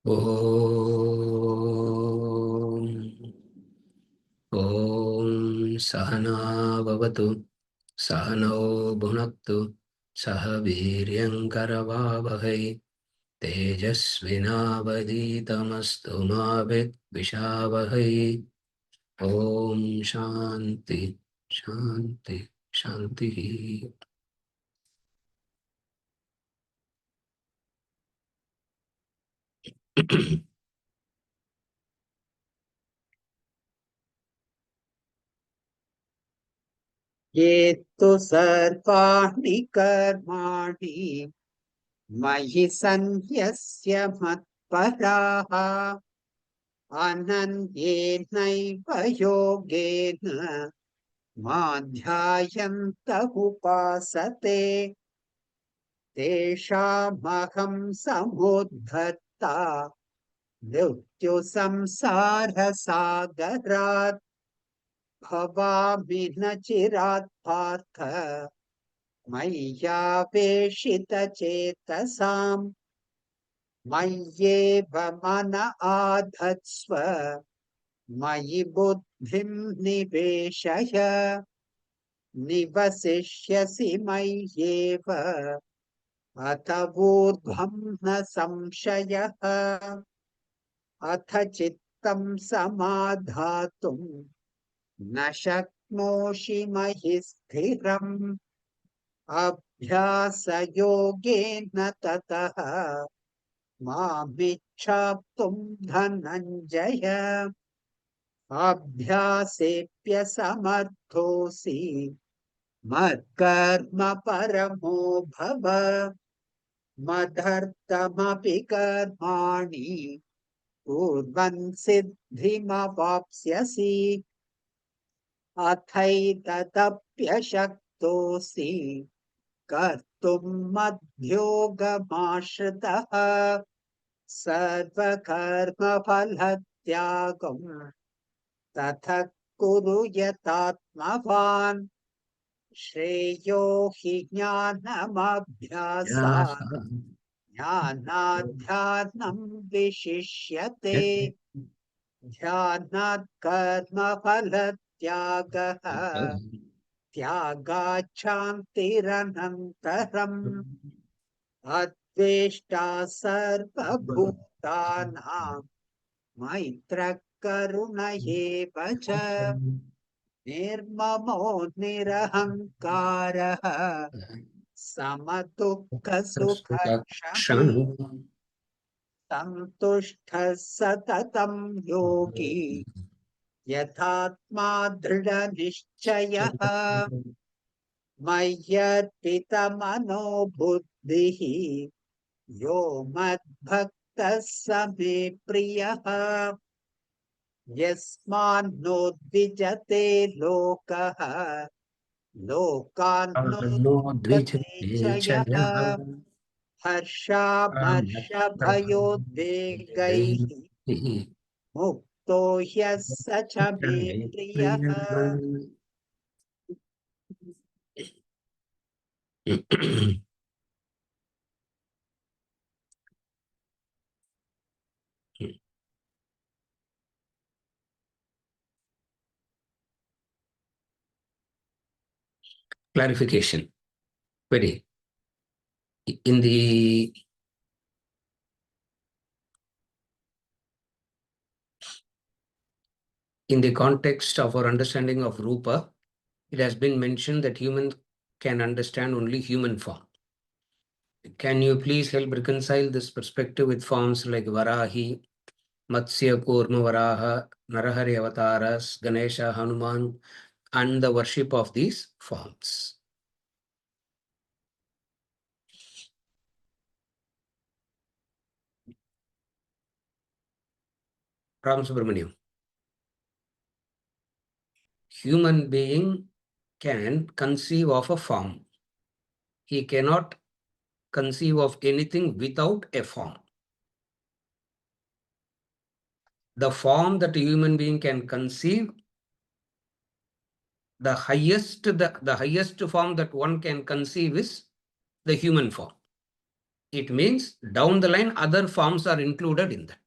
Om Sahana Bhavatu Sahano Bhunaktu Saha Viryankaravavahai Tejasvinavaditamastu ma vidvishavahai. Om Shanti Shanti Shanti. ये तु सर्वाणि कर्माणि मयि सन्न्यस्य मत्पराः अनन्येनैव योगेन मां ध्यायन्त उपासते तेषामहं समुद्धर्ता मृत्युसंसारसागरात् भवामि न चिरात् पार्थ मय्यावेशितचेतसाम् मय्येव मन आधत्स्व मयि बुद्धिं निवेशय निवसिष्यसि मय्येव अथ ऊर्ध्वं न संशयः अथ चित्तं समाधातुं न शक्नोषि मयि स्थिरम् अभ्यासयोगेन ततः मामिच्छाप्तुं धनञ्जय अभ्यासेऽप्यसमर्थोऽसि मत्कर्म परमो भव मदर्थमपि कर्माणि कुर्वन् सिद्धिमवाप्स्यसि अथैतदप्यशक्तोऽसि कर्तुं मद्योगमाश्रितः सर्वकर्मफलत्यागं ततः कुरु यतात्मवान् श्रेयो हि ज्ञानमभ्यासात् ज्ञानाध्यात्मं विशिष्यते ध्यानात् कर्मफलत्यागः त्यागाच्छान्तिरनन्तरम् अद्वेष्टा सर्वभूतानां मैत्रः करुण एव च निर्ममो निरहङ्कारः समदुःखसुखक्षमी सन्तुष्टः सततं योगी यथात्मा दृढनिश्चयः मय्यर्पितमनो बुद्धिः यो मद्भक्तः स मे प्रियः यस्मान्नो द्विजते लोकः No लोकान्नोद्विजते च यः हर्षामर्षभयोद्वेगैः मुक्तो ह्यः स च मे प्रियः। Clarification. Very. In the context of our understanding of Rupa, it has been mentioned that humans can understand only human form. Can you please help reconcile this perspective with forms like Varahi, Matsya, Kurma, Varaha, Narahari avatars, Ganesha, Hanuman, and the worship of these forms? Ram Subramaniam. Human being can conceive of a form. He cannot conceive of anything without a form. The form that a human being can conceive, the highest form that one can conceive is the human form. it means down the line, other forms are included in that.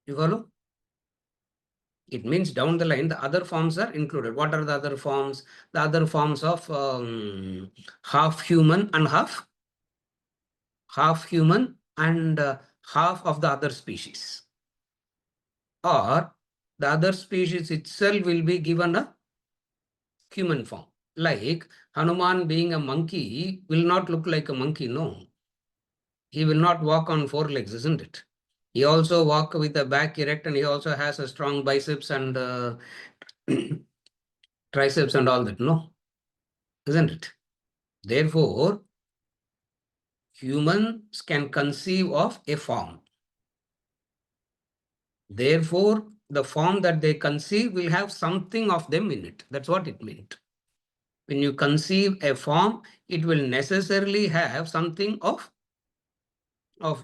You follow? It means down the line, the other forms are included. What are the other forms? The other forms of half human and half human and half of the other species. Or the other species itself will be given a human form. Like Hanuman being a monkey will not look like a monkey, no. He will not walk on four legs, isn't it? He also walk with the back erect, and he also has a strong biceps and triceps and all that, no, isn't it? Therefore, humans can conceive of a form. Therefore, the form that they conceive will have something of them in it. That's what it meant. When you conceive a form, it will necessarily have something of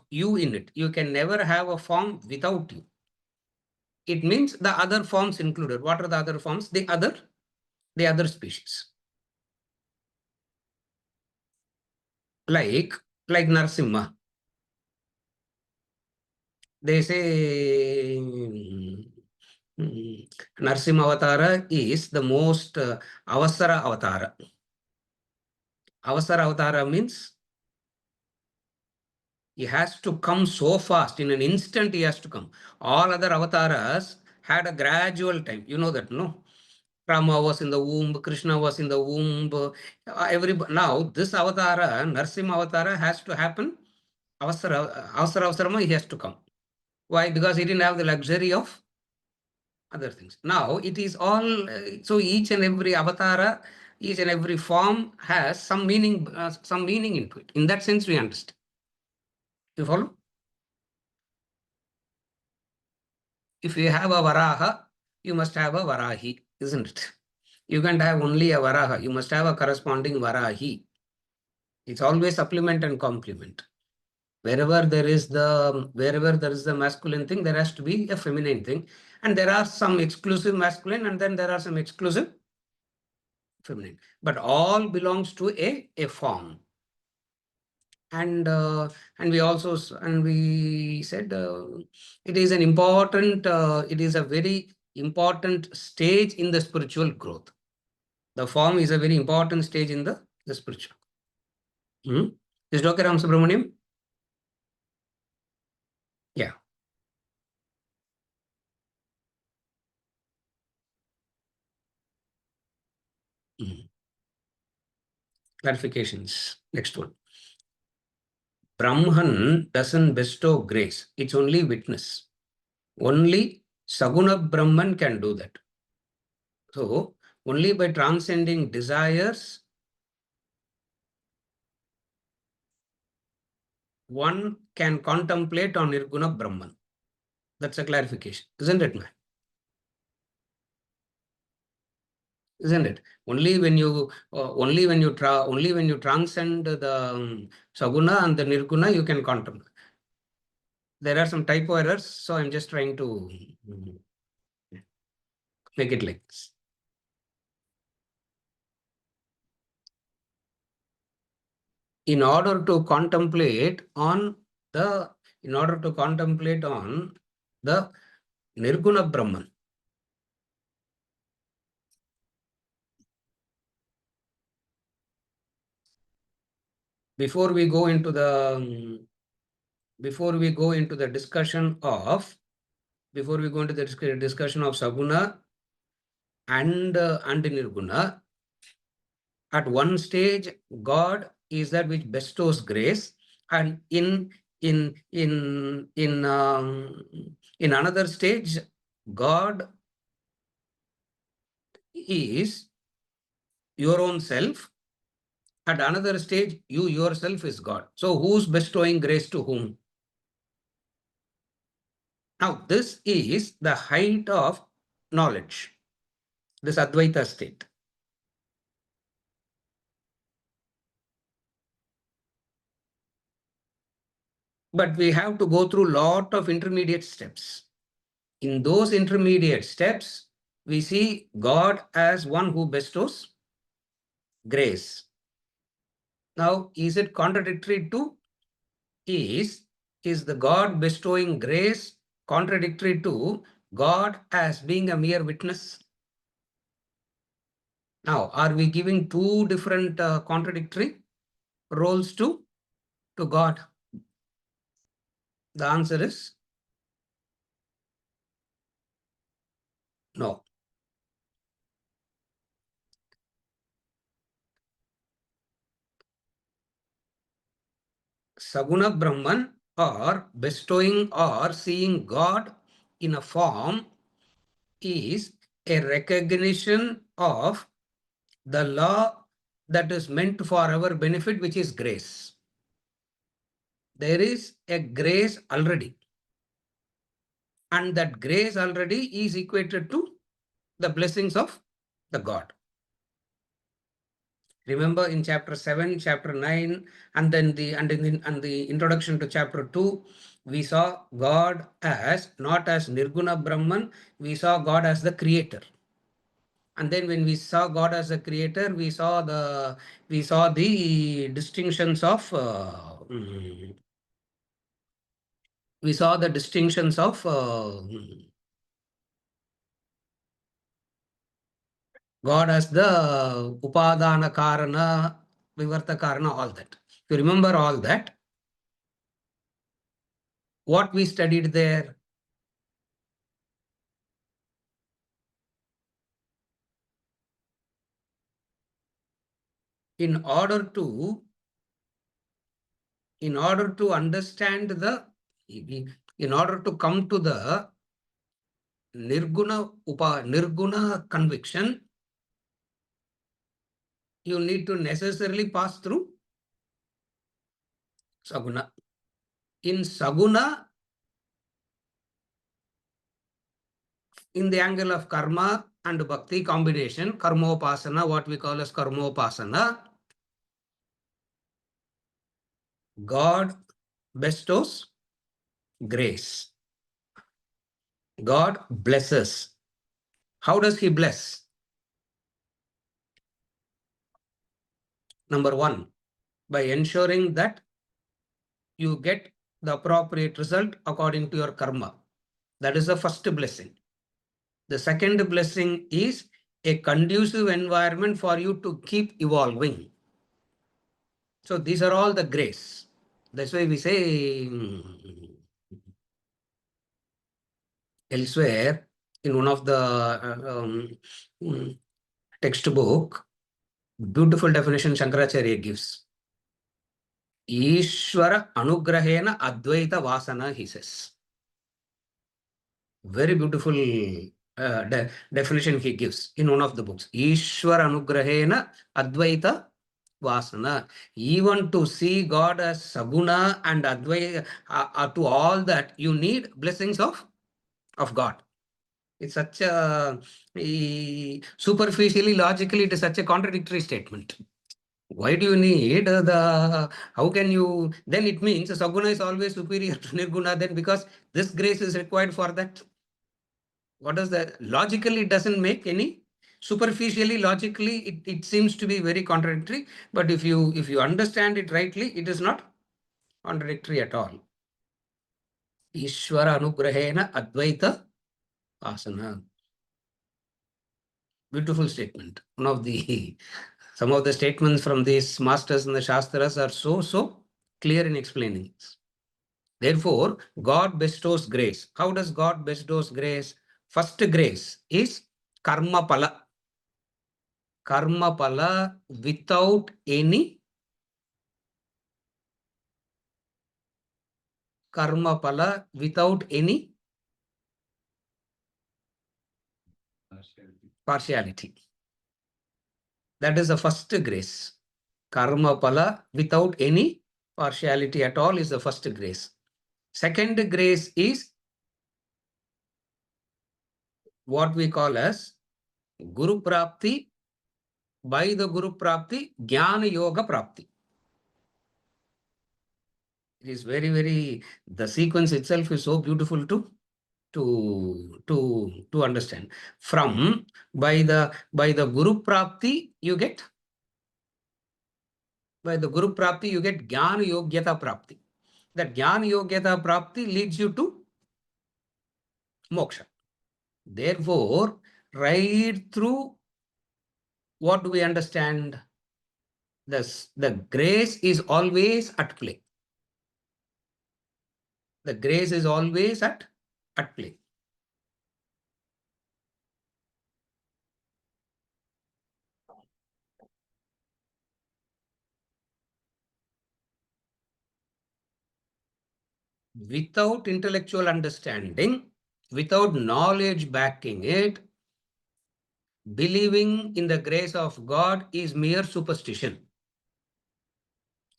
you in it. You can never have a form without you. It means the other forms included. What are the other forms? The other species. Like Narasimha. They say Narasimha Avatara is the most Avasara Avatara. Avasara Avatara means he has to come so fast. In an instant, he has to come. All other avataras had a gradual time. You know that, no? Rama was in the womb, Krishna was in the womb. Now, this avatara, Narasimha Avatara, has to happen. Avasarama, he has to come. Why? Because he didn't have the luxury of other things. Now, it is all, so each and every avatara, each and every form has some meaning into it. In that sense, we understand. You follow? If you have a Varaha, you must have a Varahi, isn't it? You can't have only a Varaha. You must have a corresponding Varahi. It's always supplement and complement. Wherever there is the masculine thing, there has to be a feminine thing. And there are some exclusive masculine, and then there are some exclusive feminine. But all belongs to a form. And we said it is an important, it is a very important stage in the spiritual growth. The form is a very important stage in the spiritual. Is it okay, Ram Subramaniam? Yeah. Clarifications. Next one. Brahman doesn't bestow grace. It's only witness. Only Saguna Brahman can do that. So, only by transcending desires, one can contemplate on Nirguna Brahman. That's a clarification, isn't it, man? Isn't it? Only when you transcend the Saguna and the Nirguna, you can contemplate. There are some typo errors, so I'm just trying to make it like this. In order to contemplate on the Nirguna Brahman, before we go into the discussion of Saguna and Nirguna, at one stage, God is that which bestows grace, and in another stage, God is your own self. At another stage, you yourself is God. So who's bestowing grace to whom? Now, this is the height of knowledge, this Advaita state. But we have to go through a lot of intermediate steps. In those intermediate steps, we see God as one who bestows grace. Now, is it contradictory to is the God bestowing grace contradictory to God as being a mere witness? Now, are we giving two different contradictory roles to God? The answer is no. Saguna Brahman, or bestowing or seeing God in a form, is a recognition of the law that is meant for our benefit, which is grace. There is a grace already, and that grace already is equated to the blessings of the God. Remember in chapter 7, chapter 9, and then the introduction to chapter 2, we saw God as not as Nirguna Brahman, we saw God as the creator. And then when we saw God as a creator, we saw the distinctions of God as the Upadana Karana, Vivarta Karana, all that. If you remember all that, what we studied there? In order to understand in order to come to the Nirguna conviction, you need to necessarily pass through Saguna. In Saguna, in the angle of karma and bhakti combination, karmopasana, what we call as karmopasana, God bestows grace. God blesses. How does he bless? Number one, by ensuring that you get the appropriate result according to your karma. That is the first blessing. The second blessing is a conducive environment for you to keep evolving. So these are all the grace. That's why we say elsewhere in one of the textbook, beautiful definition Shankaracharya gives. Ishvara anugrahena advaita vasana, he says. Very beautiful definition he gives in one of the books. Ishvara anugrahena advaita vasana. Even to see God as Saguna and Advaita, to all that, you need blessings of God. It's such a superficially, logically, it is such a contradictory statement. Why do you need how can you, then it means Saguna is always superior to Nirguna, then because this grace is required for that. What does that? Logically, it doesn't make any, superficially, logically, it seems to be very contradictory, but if you understand it rightly, it is not contradictory at all. Ishvara anugrahena advaita asana. Beautiful statement. One of the some of the statements from these masters in the Shastras are so clear in explaining this. Therefore, God bestows grace. How does God bestows grace? First grace is karma pala. Karma pala without any partiality. That is the first grace. Karma pala without any partiality at all is the first grace. Second grace is what we call as Guru Prapti. By the Guru Prapti, Jnana Yoga Prapti. It is very, the sequence itself is so beautiful to understand. From by the Guru Prapti, you get By the Guru Prapti, you get Jnana Yogyata Prapti. That Jnana Yogyata Prapti leads you to moksha. Therefore, right through, what do we understand? The grace is always at play. The grace is always at play. Without intellectual understanding, without knowledge backing it, believing in the grace of God is mere superstition.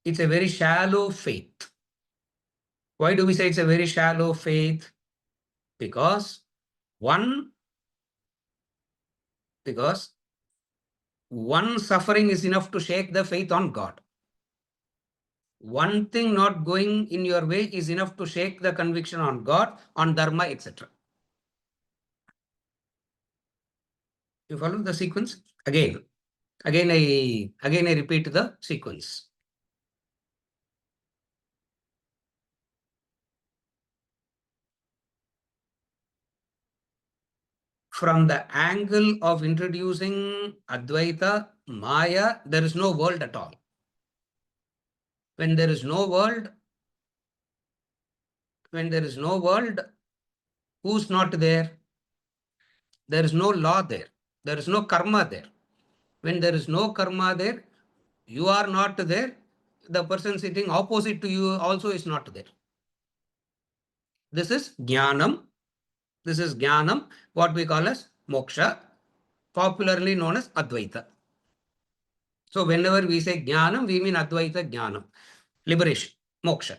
It's a very shallow faith. Why do we say it's a very shallow faith? Because one suffering is enough to shake the faith on God. One thing not going in your way is enough to shake the conviction on God, on dharma, etc. You follow the sequence? Again I repeat the sequence. From the angle of introducing Advaita, Maya, there is no world at all. When there is no world, who's not there? There is no law there. There is no karma there. When there is no karma there, you are not there. The person sitting opposite to you also is not there. This is jnanam. This is jnanam, what we call as moksha, popularly known as Advaita. So whenever we say jnanam, we mean Advaita jnanam, liberation, moksha.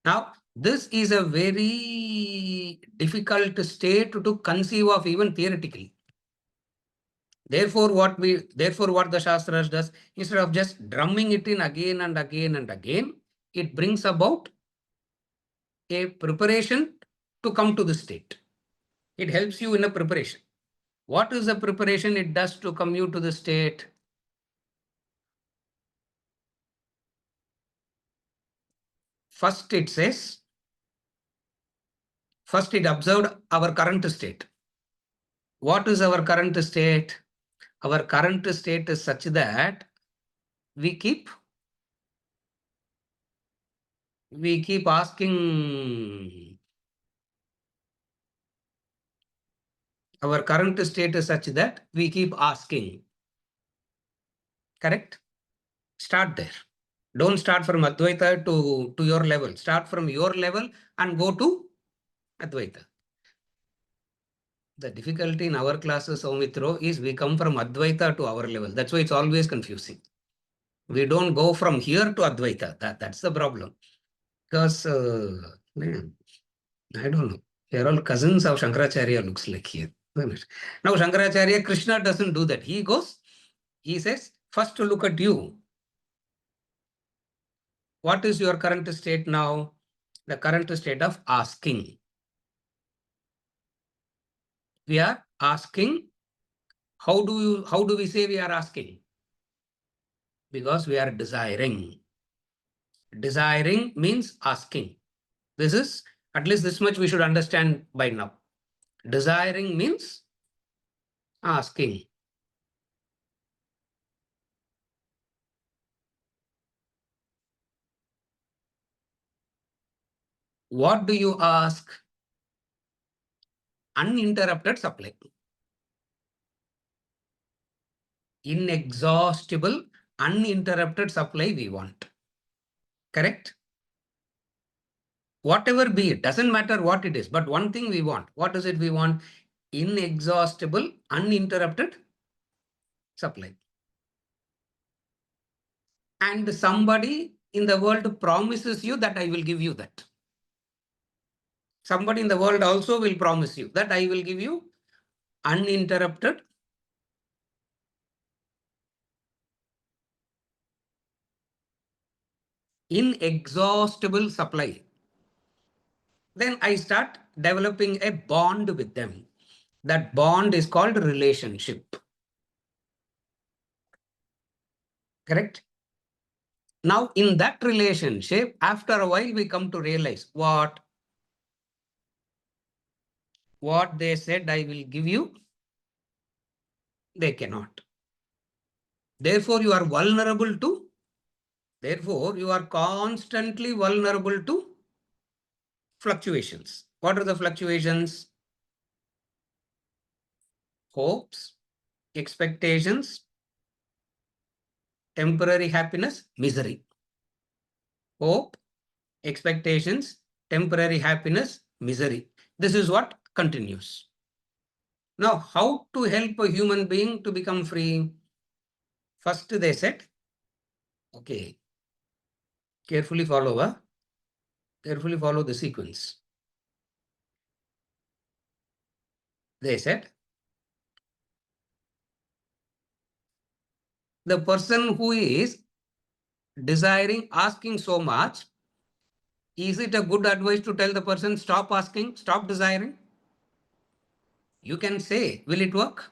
Now, this is a very difficult state to conceive of even theoretically. Therefore, what the Shastras does, instead of just drumming it in again and again and again, it brings about a preparation to come to the state. It helps you in a preparation. What is the preparation it does to come you to the state? First, it says, first it observed our current state. What is our current state? Our current state is such that we keep asking. Our current state is such that we keep asking. Correct? Start there. Don't start from Advaita to your level. Start from your level and go to Advaita. The difficulty in our classes, Soumitra, is we come from Advaita to our level. That's why it's always confusing. We don't go from here to Advaita. That's the problem. Because, man, I don't know. They're all cousins of Shankaracharya, looks like here. Now, Shankaracharya, Krishna doesn't do that. He goes, he says, first to look at you. What is your current state now? The current state of asking. We are asking. How do we say we are asking? Because we are desiring. Desiring means asking. This is, at least this much we should understand by now. Desiring means asking. What do you ask? Uninterrupted supply. Inexhaustible, uninterrupted supply we want. Correct? Whatever be it, doesn't matter what it is, but one thing we want. What is it we want? Inexhaustible, uninterrupted supply. And somebody in the world promises you that I will give you that. Somebody in the world also will promise you that I will give you uninterrupted, inexhaustible supply. Then I start developing a bond with them. That bond is called relationship. Correct? Now, in that relationship, after a while, we come to realize what they said, I will give you, they cannot. Therefore, you are vulnerable to, therefore, you are constantly vulnerable to fluctuations. What are the fluctuations? Hopes, expectations, temporary happiness, misery. Hope, expectations, temporary happiness, misery. This is what continues. Now, how to help a human being to become free? First, they said, okay, carefully follow the sequence. They said, the person who is desiring, asking so much, is it a good advice to tell the person, stop asking, stop desiring? You can say, will it work?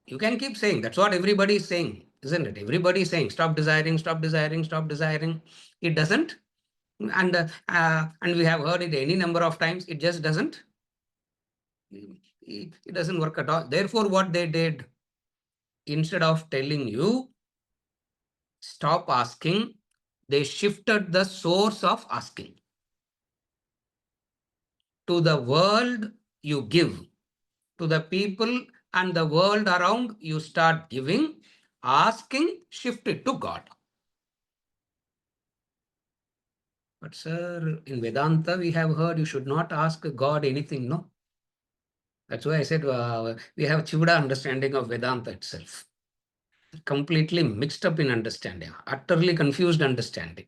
You can keep saying, that's what everybody is saying, isn't it? Everybody is saying, stop desiring, stop desiring, stop desiring. It doesn't. And we have heard it any number of times. It just doesn't. It doesn't work at all. Therefore, what they did, instead of telling you, stop asking, they shifted the source of asking. To the world, you give. To the people and the world around, you start giving. Asking, shift it to God. But sir, in Vedanta, we have heard you should not ask God anything, no? That's why I said we have Chivuda understanding of Vedanta itself. Completely mixed up in understanding, utterly confused understanding.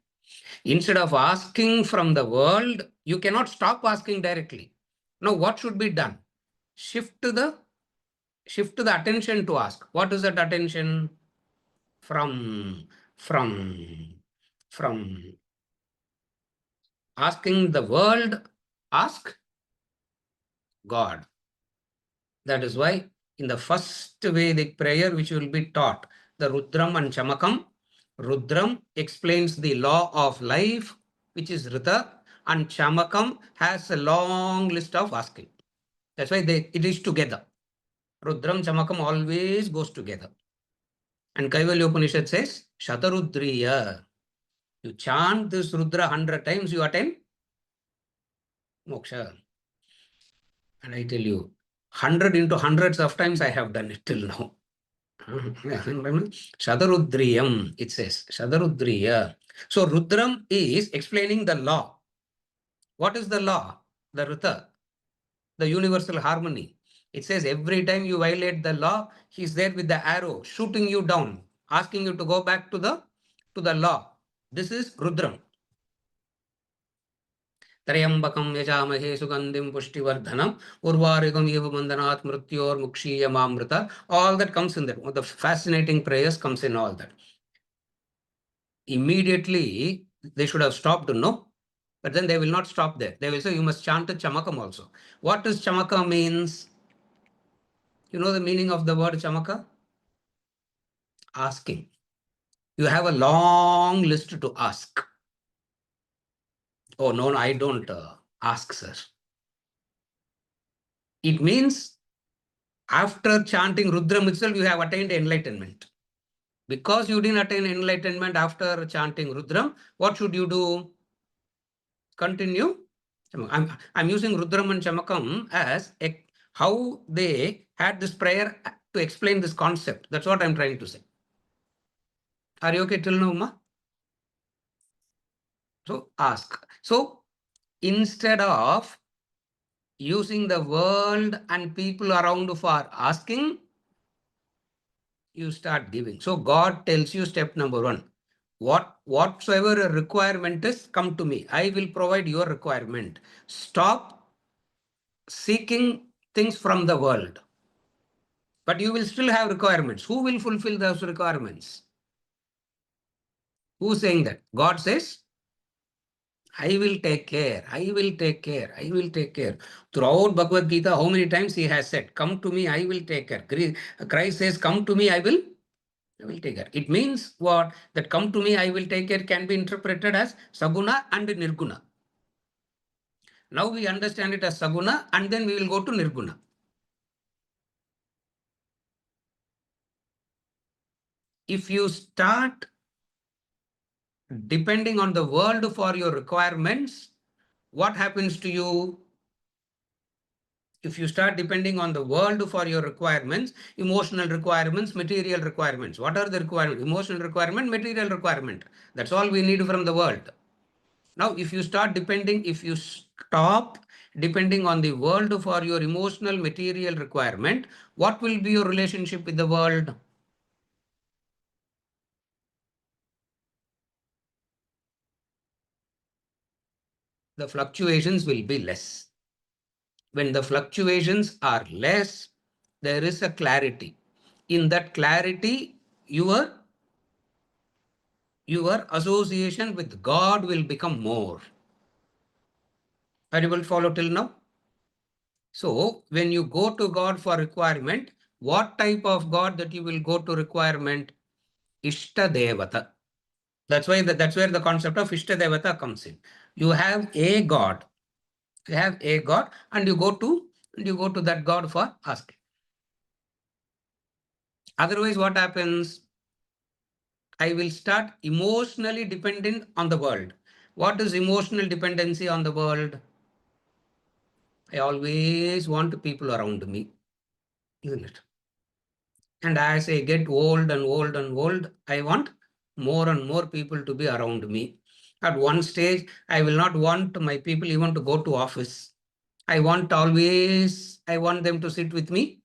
Instead of asking from the world, you cannot stop asking directly. Now, what should be done? Shift to the attention to ask. What is that attention? From asking the world, ask God. That is why in the first Vedic prayer, which will be taught, the Rudram and Chamakam, Rudram explains the law of life, which is Rita, and Chamakam has a long list of asking. That's why it is together. Rudram, Chamakam always goes together. And Kaivalya Upanishad says, Shatarudriya. You chant this Rudra 100 times, you attain moksha. And I tell you, 100 into hundreds of times I have done it till now. Shadarudriyam, it says. Shadarudriya. So Rudram is explaining the law. What is the law? The Rita, the universal harmony. It says every time you violate the law, he's there with the arrow, shooting you down, asking you to go back to the law. This is Rudram. Trayambakam yajamahe sugandim pushtivardhanam urvarigam eva bandhanat mrityor mukshiyamamrita. All that comes in there. The fascinating prayers comes in all that. Immediately, they should have stopped, no? But then they will not stop there. They will say, you must chant a chamakam also. What does chamaka means? You know the meaning of the word chamaka? Asking. You have a long list to ask. Oh, no, I don't ask, sir. It means after chanting Rudram itself, you have attained enlightenment. Because you didn't attain enlightenment after chanting Rudram, what should you do? Continue. I'm using Rudram and Chamakam as how they had this prayer to explain this concept. That's what I'm trying to say. Are you okay till now, Ma? So ask. So instead of using the world and people around for asking, you start giving. So God tells you step number 1. Whatsoever a requirement is, come to me. I will provide your requirement. Stop seeking things from the world. But you will still have requirements. Who will fulfill those requirements? Who's saying that? God says, I will take care. I will take care. I will take care. Throughout Bhagavad Gita, how many times he has said, come to me, I will take care. Christ says, come to me, I will I will take care. It means what? That come to me, I will take care can be interpreted as Saguna and Nirguna. Now we understand it as Saguna and then we will go to Nirguna. If you start depending on the world for your requirements, what happens to you? If you start depending on the world for your requirements, emotional requirements, material requirements, what are the requirements? Emotional requirement, material requirement. That's all we need from the world. Now, if you start depending, if you stop depending on the world for your emotional material requirement, what will be your relationship with the world? The fluctuations will be less. When the fluctuations are less, there is a clarity. In that clarity, your association with God will become more. Are you able to follow till now? So when you go to God for requirement, what type of God that you will go to requirement? Ishta Devata. That's where the concept of Ishta Devata comes in. You have a God. You have a God and you go to that God for asking. Otherwise, what happens? I will start emotionally dependent on the world. What is emotional dependency on the world? I always want people around me, isn't it? And as I get old and old and old, I want more and more people to be around me. At one stage, I will not want my people even to go to office. I want them to sit with me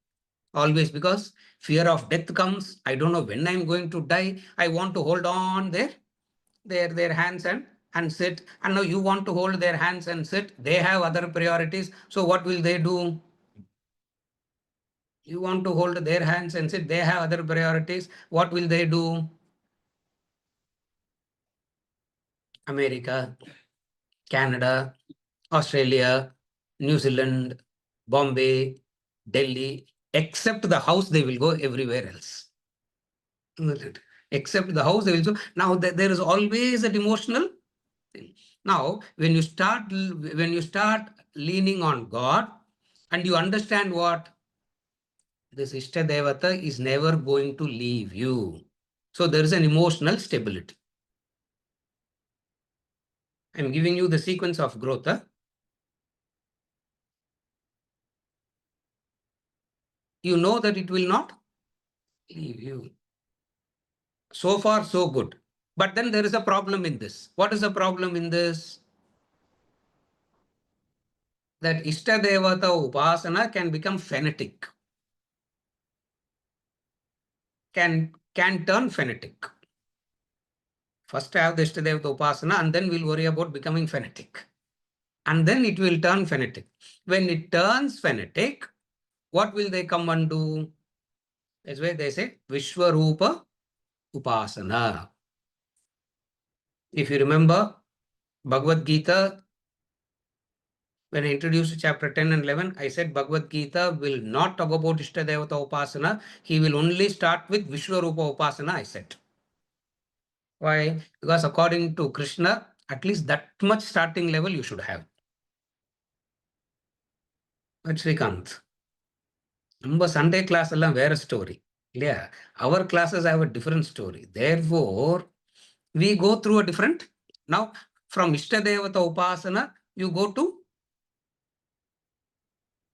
always, because fear of death comes. I don't know when I'm going to die. I want to hold on their hands and sit. And now you want to hold their hands and sit. They have other priorities. So what will they do? You want to hold their hands and sit. They have other priorities. What will they do? America, Canada, Australia, New Zealand, Bombay, Delhi, except the house, they will go everywhere else. Except the house, they will go. Now there is always an emotional thing. Now, when you start leaning on God and you understand what this Ishta Devata is never going to leave you. So there is an emotional stability. I'm giving you the sequence of growth. You know that it will not leave you. So far, so good. But then there is a problem in this. What is the problem in this? That Ishta Devata Upasana can become fanatic. Can turn fanatic. First have the Ishta Devata Upasana and then we'll worry about becoming fanatic. And then it will turn fanatic. When it turns fanatic, what will they come and do? That's why they say Vishwarupa Upasana. If you remember Bhagavad Gita, when I introduced chapter 10 and 11, I said Bhagavad Gita will not talk about Ishta Devata Upasana. He will only start with Vishwarupa Upasana, I said. Why? Because according to Krishna, at least that much starting level you should have. But Srikanth, நம்ம Sunday class எல்லாம் வேற story. Yeah, our classes have a different story. Therefore, we go through a different. Now, from Ishtadevata Upasana, you go to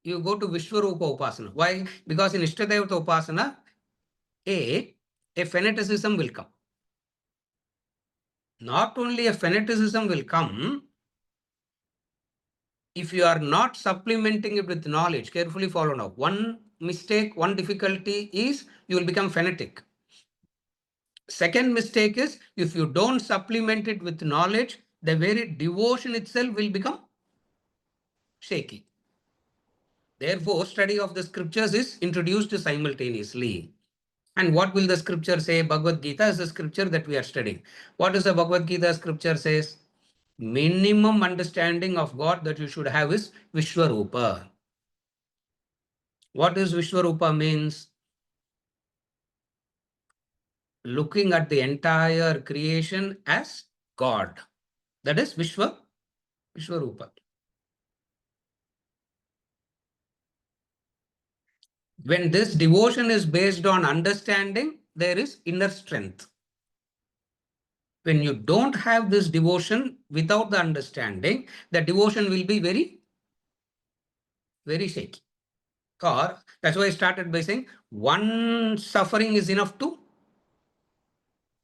Vishwarupa Upasana. Why? Because in Ishtadevata Upasana, a fanaticism will come. Not only a fanaticism will come, if you are not supplementing it with knowledge, carefully follow now. One mistake, one difficulty is you will become fanatic. Second mistake is if you don't supplement it with knowledge, the very devotion itself will become shaky. Therefore, study of the scriptures is introduced simultaneously. And what will the scripture say? Bhagavad Gita is the scripture that we are studying. What does the Bhagavad Gita scripture says? Minimum understanding of God that you should have is Vishwarupa. What is Vishwarupa means? looking at the entire creation as God. That is Vishwarupa. When this devotion is based on understanding, there is inner strength. When you don't have this devotion without the understanding, the devotion will be very, very shaky. Or that's why I started by saying one suffering is enough to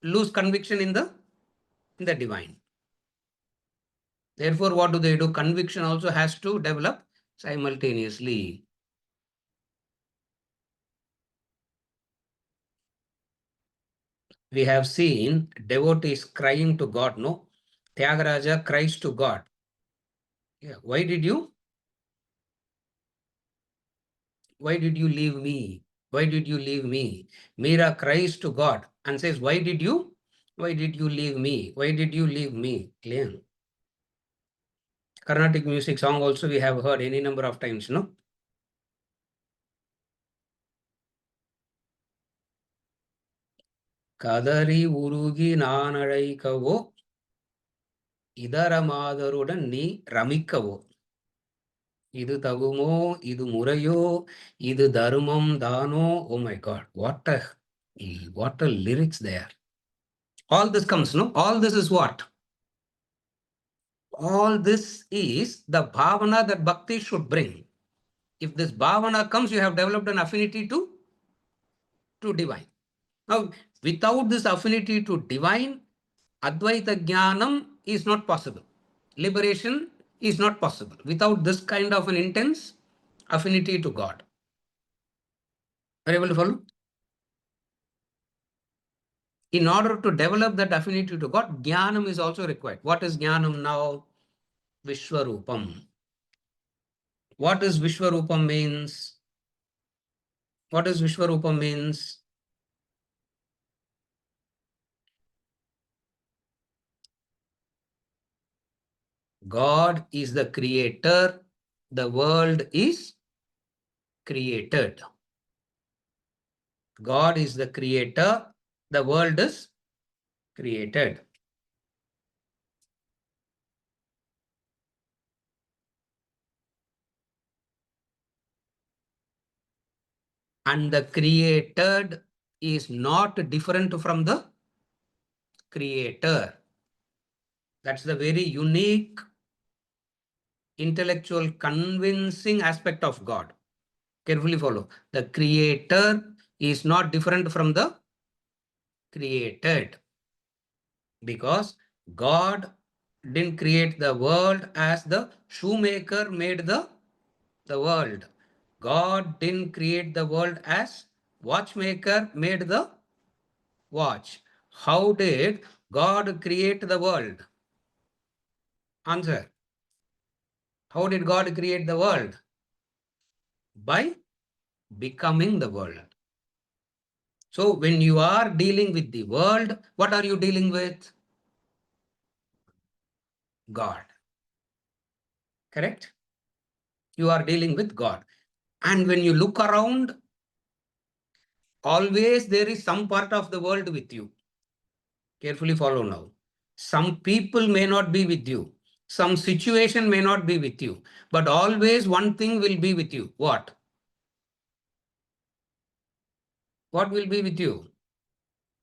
lose conviction in the divine. Therefore, what do? Conviction also has to develop simultaneously. We have seen devotees crying to God, no? Tyagaraja cries to God. Yeah. Why did you leave me? Why did you leave me? Meera cries to God and says, why did you leave me? Why did you leave me? Clear. Carnatic music song also we have heard any number of times, no? கதறி உருகி நான் அழைக்கவோ இதரமாதருடன் நீ ரமிக்கவோ இது தகுமோ இது முறையோ இது தர்மம் தானோ. Oh my God, what a lyrics there. All this comes, no? All this is what? All this is the bhavana that bhakti should bring. If this bhavana comes, you have developed an affinity to divine. Now, without this affinity to divine, Advaita Jnanam is not possible. Liberation is not possible without this kind of an intense affinity to God. Are you able to follow? In order to develop that affinity to God, Jnanam is also required. What is Jnanam now? Vishwarupam. What is Vishwarupam means? What is Vishwarupam means? God is the creator, the world is created. God is the creator, the world is created. And the created is not different from the creator. That's the very unique, intellectual, convincing aspect of God. Carefully follow. The creator is not different from the created, because God didn't create the world as the shoemaker made the world. God didn't create the world as watchmaker made the watch. How did God create the world? Answer. How did God create the world? By becoming the world. So when you are dealing with the world, what are you dealing with? God. Correct? You are dealing with God. And when you look around, always there is some part of the world with you. Carefully follow now. Some people may not be with you. Some situation may not be with you. But always one thing will be with you. What? What will be with you?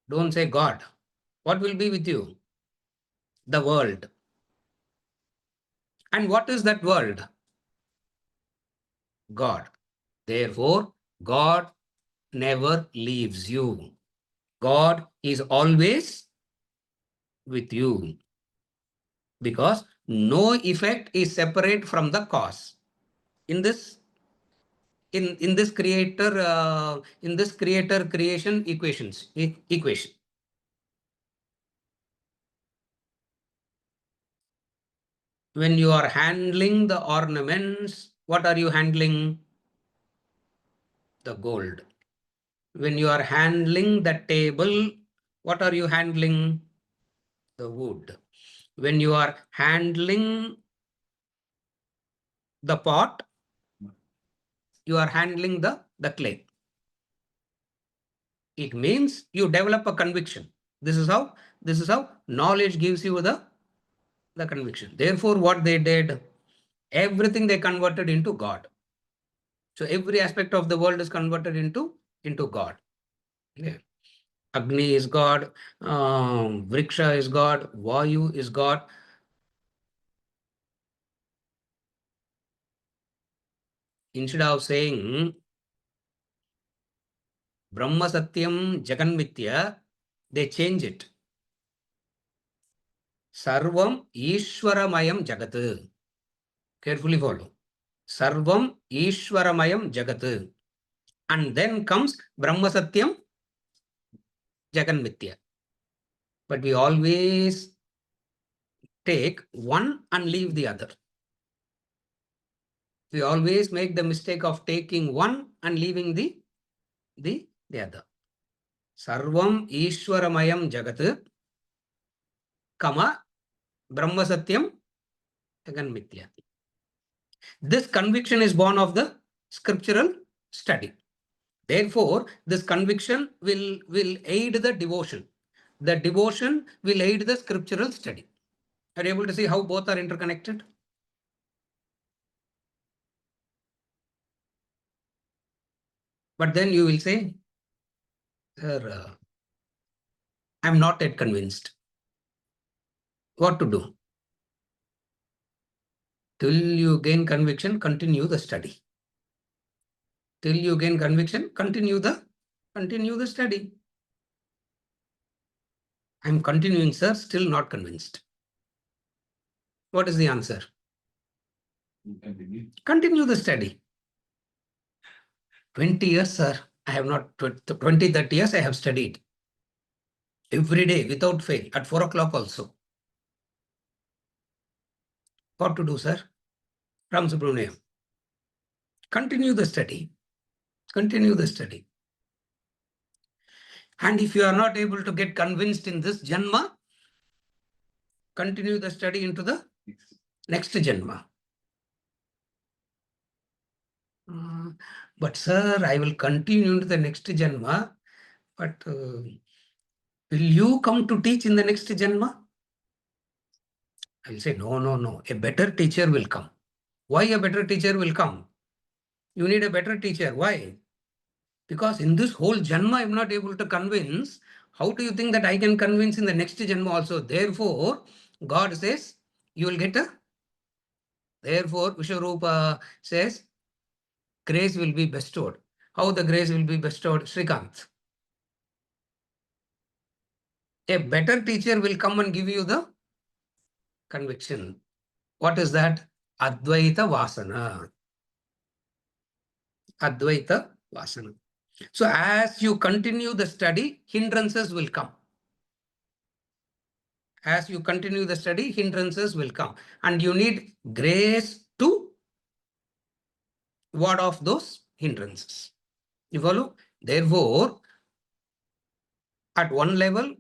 Don't say God. What will be with you? The world. And what is that world? God. Therefore, God never leaves you. God is always with you, because no effect is separate from the cause. In this creator creation equation. When you are handling the ornaments, what are you handling? The gold. When you are handling the table, what are you handling? The wood. When you are handling the pot, you are handling the clay. It means you develop a conviction. This is how knowledge gives you the conviction. Therefore, what they did, everything they converted into God. So every aspect of the world is converted into God. Yeah. Agni is God, Vriksha is God, Vayu is God. Instead of saying Brahma Satyam Jaganmitya, they change it. Sarvam Ishwaramayam Jagat. Carefully follow. Sarvam Ishwaramayam Jagat. And then comes Brahma Satyam Jaganmitya. But we always take one and leave the other. We always make the mistake of taking one and leaving the other. Sarvam Ishwaramayam Jagat, Kama Brahma Satyam Jaganmitya. This conviction is born of the scriptural study. Therefore, this conviction will aid the devotion. The devotion will aid the scriptural study. Are you able to see how both are interconnected? But then you will say, sir, I'm not yet convinced. What to do? Till you gain conviction, continue the study. Till you gain conviction, continue the study. I'm continuing, sir, still not convinced. What is the answer? Continue the study. 20 years, sir. I have not, 20, 30 years I have studied. Every day, without fail, at 4 o'clock also. What to do, sir? Ram Subramaniam. Continue the study. Continue the study. And if you are not able to get convinced in this Janma, continue the study into the next Janma. But sir, I will continue into the next Janma, but will you come to teach in the next Janma? I will say, no. A better teacher will come. Why a better teacher will come? You need a better teacher. Why? Because in this whole Janma, I am not able to convince. How do you think that I can convince in the next Janma also? Therefore, God says, you will get a. Therefore, Vishwarupa says, grace will be bestowed. How the grace will be bestowed? Srikant. A better teacher will come and give you the conviction. What is that? Advaita Vasana. Advaita Vasana. So as you continue the study, hindrances will come. As you continue the study, hindrances will come. And you need grace to ward off those hindrances. You follow? Therefore, at one level,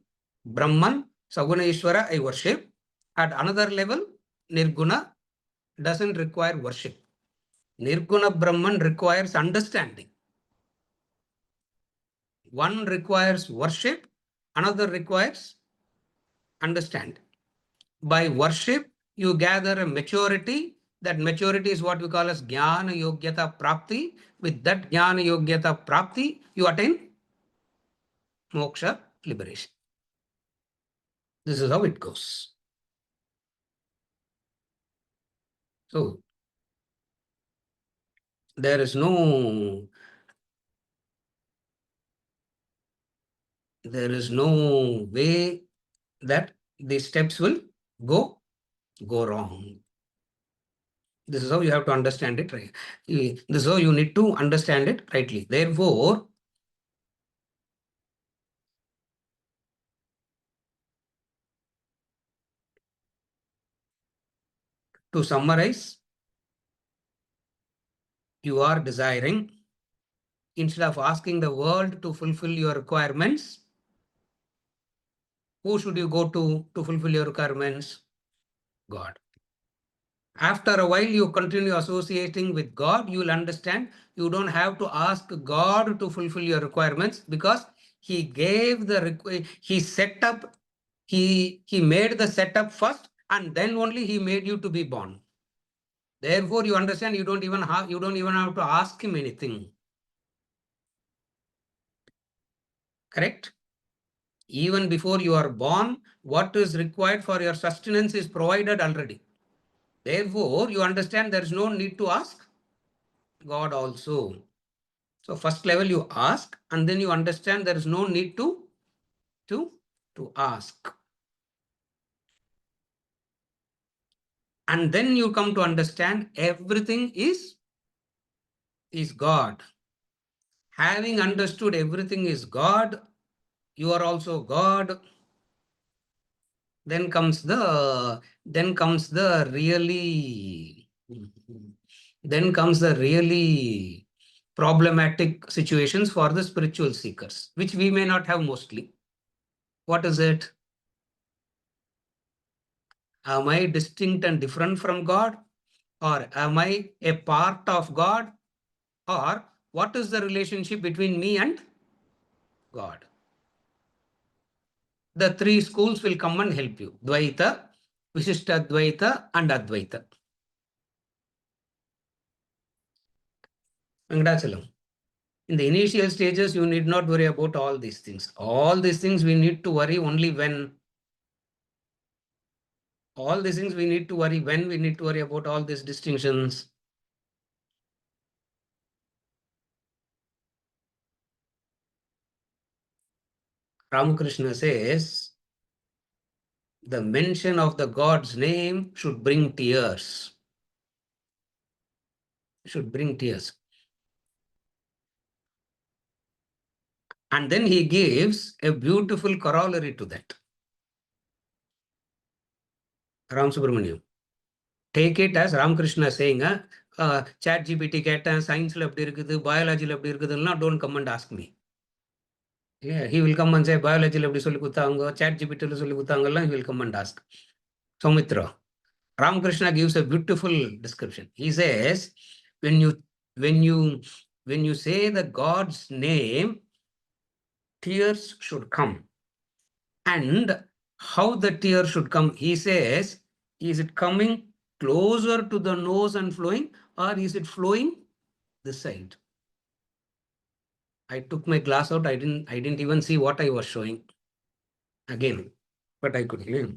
Brahman, Saguna Ishvara, I worship. At another level, Nirguna doesn't require worship. Nirguna Brahman requires understanding. One requires worship, another requires understand. By worship, you gather a maturity. That maturity is what we call as Jnana Yogyata Prapti. With that Jnana Yogyata Prapti, you attain moksha, liberation. This is how it goes. So, there is no way that these steps will go wrong. This is how you have to understand it, right? This is how you need to understand it rightly. Therefore, to summarize, you are desiring, instead of asking the world to fulfill your requirements, who should you go to fulfill your requirements? God. After a while, you continue associating with God, you will understand you don't have to ask God to fulfill your requirements because he gave the he set up, he made the setup first, and then only he made you to be born. Therefore, you understand, you don't even have to ask him anything. Correct? Even before you are born, what is required for your sustenance is provided already. Therefore, you understand there is no need to ask God also. So first level you ask, and then you understand there is no need to ask. And then you come to understand everything is God. Having understood everything is God, you are also God. Then comes the really problematic situations for the spiritual seekers, which we may not have mostly. What is it? Am I distinct and different from God? Or am I a part of God? Or what is the relationship between me and God? The three schools will come and help you. Dvaita, Vishishtadvaita, and Advaita. Venkatachalam. In the initial stages, you need not worry about all these things. All these things we need to worry only when. All these things we need to worry when we need to worry about all these distinctions. Ramakrishna says, the mention of the God's name should bring tears. Should bring tears. And then he gives a beautiful corollary to that. Ram Subramaniam. Take it as Ramakrishna saying, chat GPT கேட்டேன் சயின்ஸ்ல எப்படி இருக்குது பயாலஜில எப்படி இருக்குதுன்னா don't come and ask me. Yeah, he will come and say பயாலஜில எப்படி சொல்லி கொடுத்தாங்க, chat GPT சொல்லி கொடுத்தாங்கலாம், he will come and ask. Soumitra, Ramakrishna gives a beautiful description. He says, when you say the God's name, tears should come. And how the tear should come, he says, is it coming closer to the nose and flowing, or is it flowing this side? I took my glass out. I didn't even see what I was showing again, but I could hear.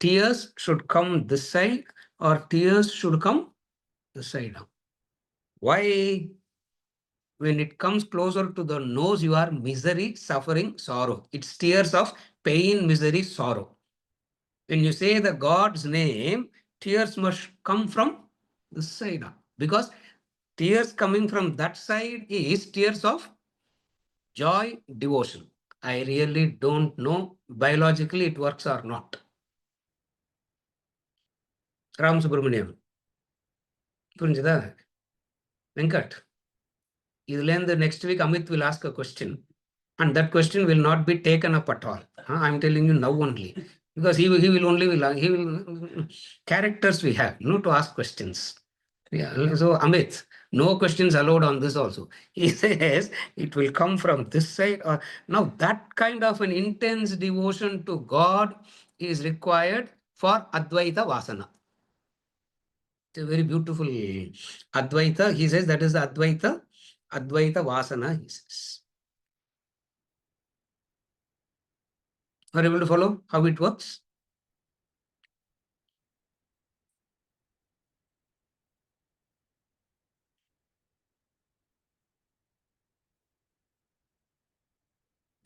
Tears should come this side, or tears should come this side. Why? When it comes closer to the nose, you are misery, suffering, sorrow. It's tears of pain, misery, sorrow. When you say the God's name, tears must come from this side, because tears coming from that side is tears of joy, devotion. I really don't know biologically it works or not. Ram Subramaniam. புரிஞ்சுதா? Venkat. The next week Amit will ask a question, and that question will not be taken up at all. I'm telling you now only, because he will characters we have, to ask questions. Yeah. So Amit, no questions allowed on this also. He says it will come from this side, or now that kind of an intense devotion to God is required for Advaita Vasana. It's a very beautiful Advaita. He says that is the Advaita Vasana, he says. Are you able to follow how it works?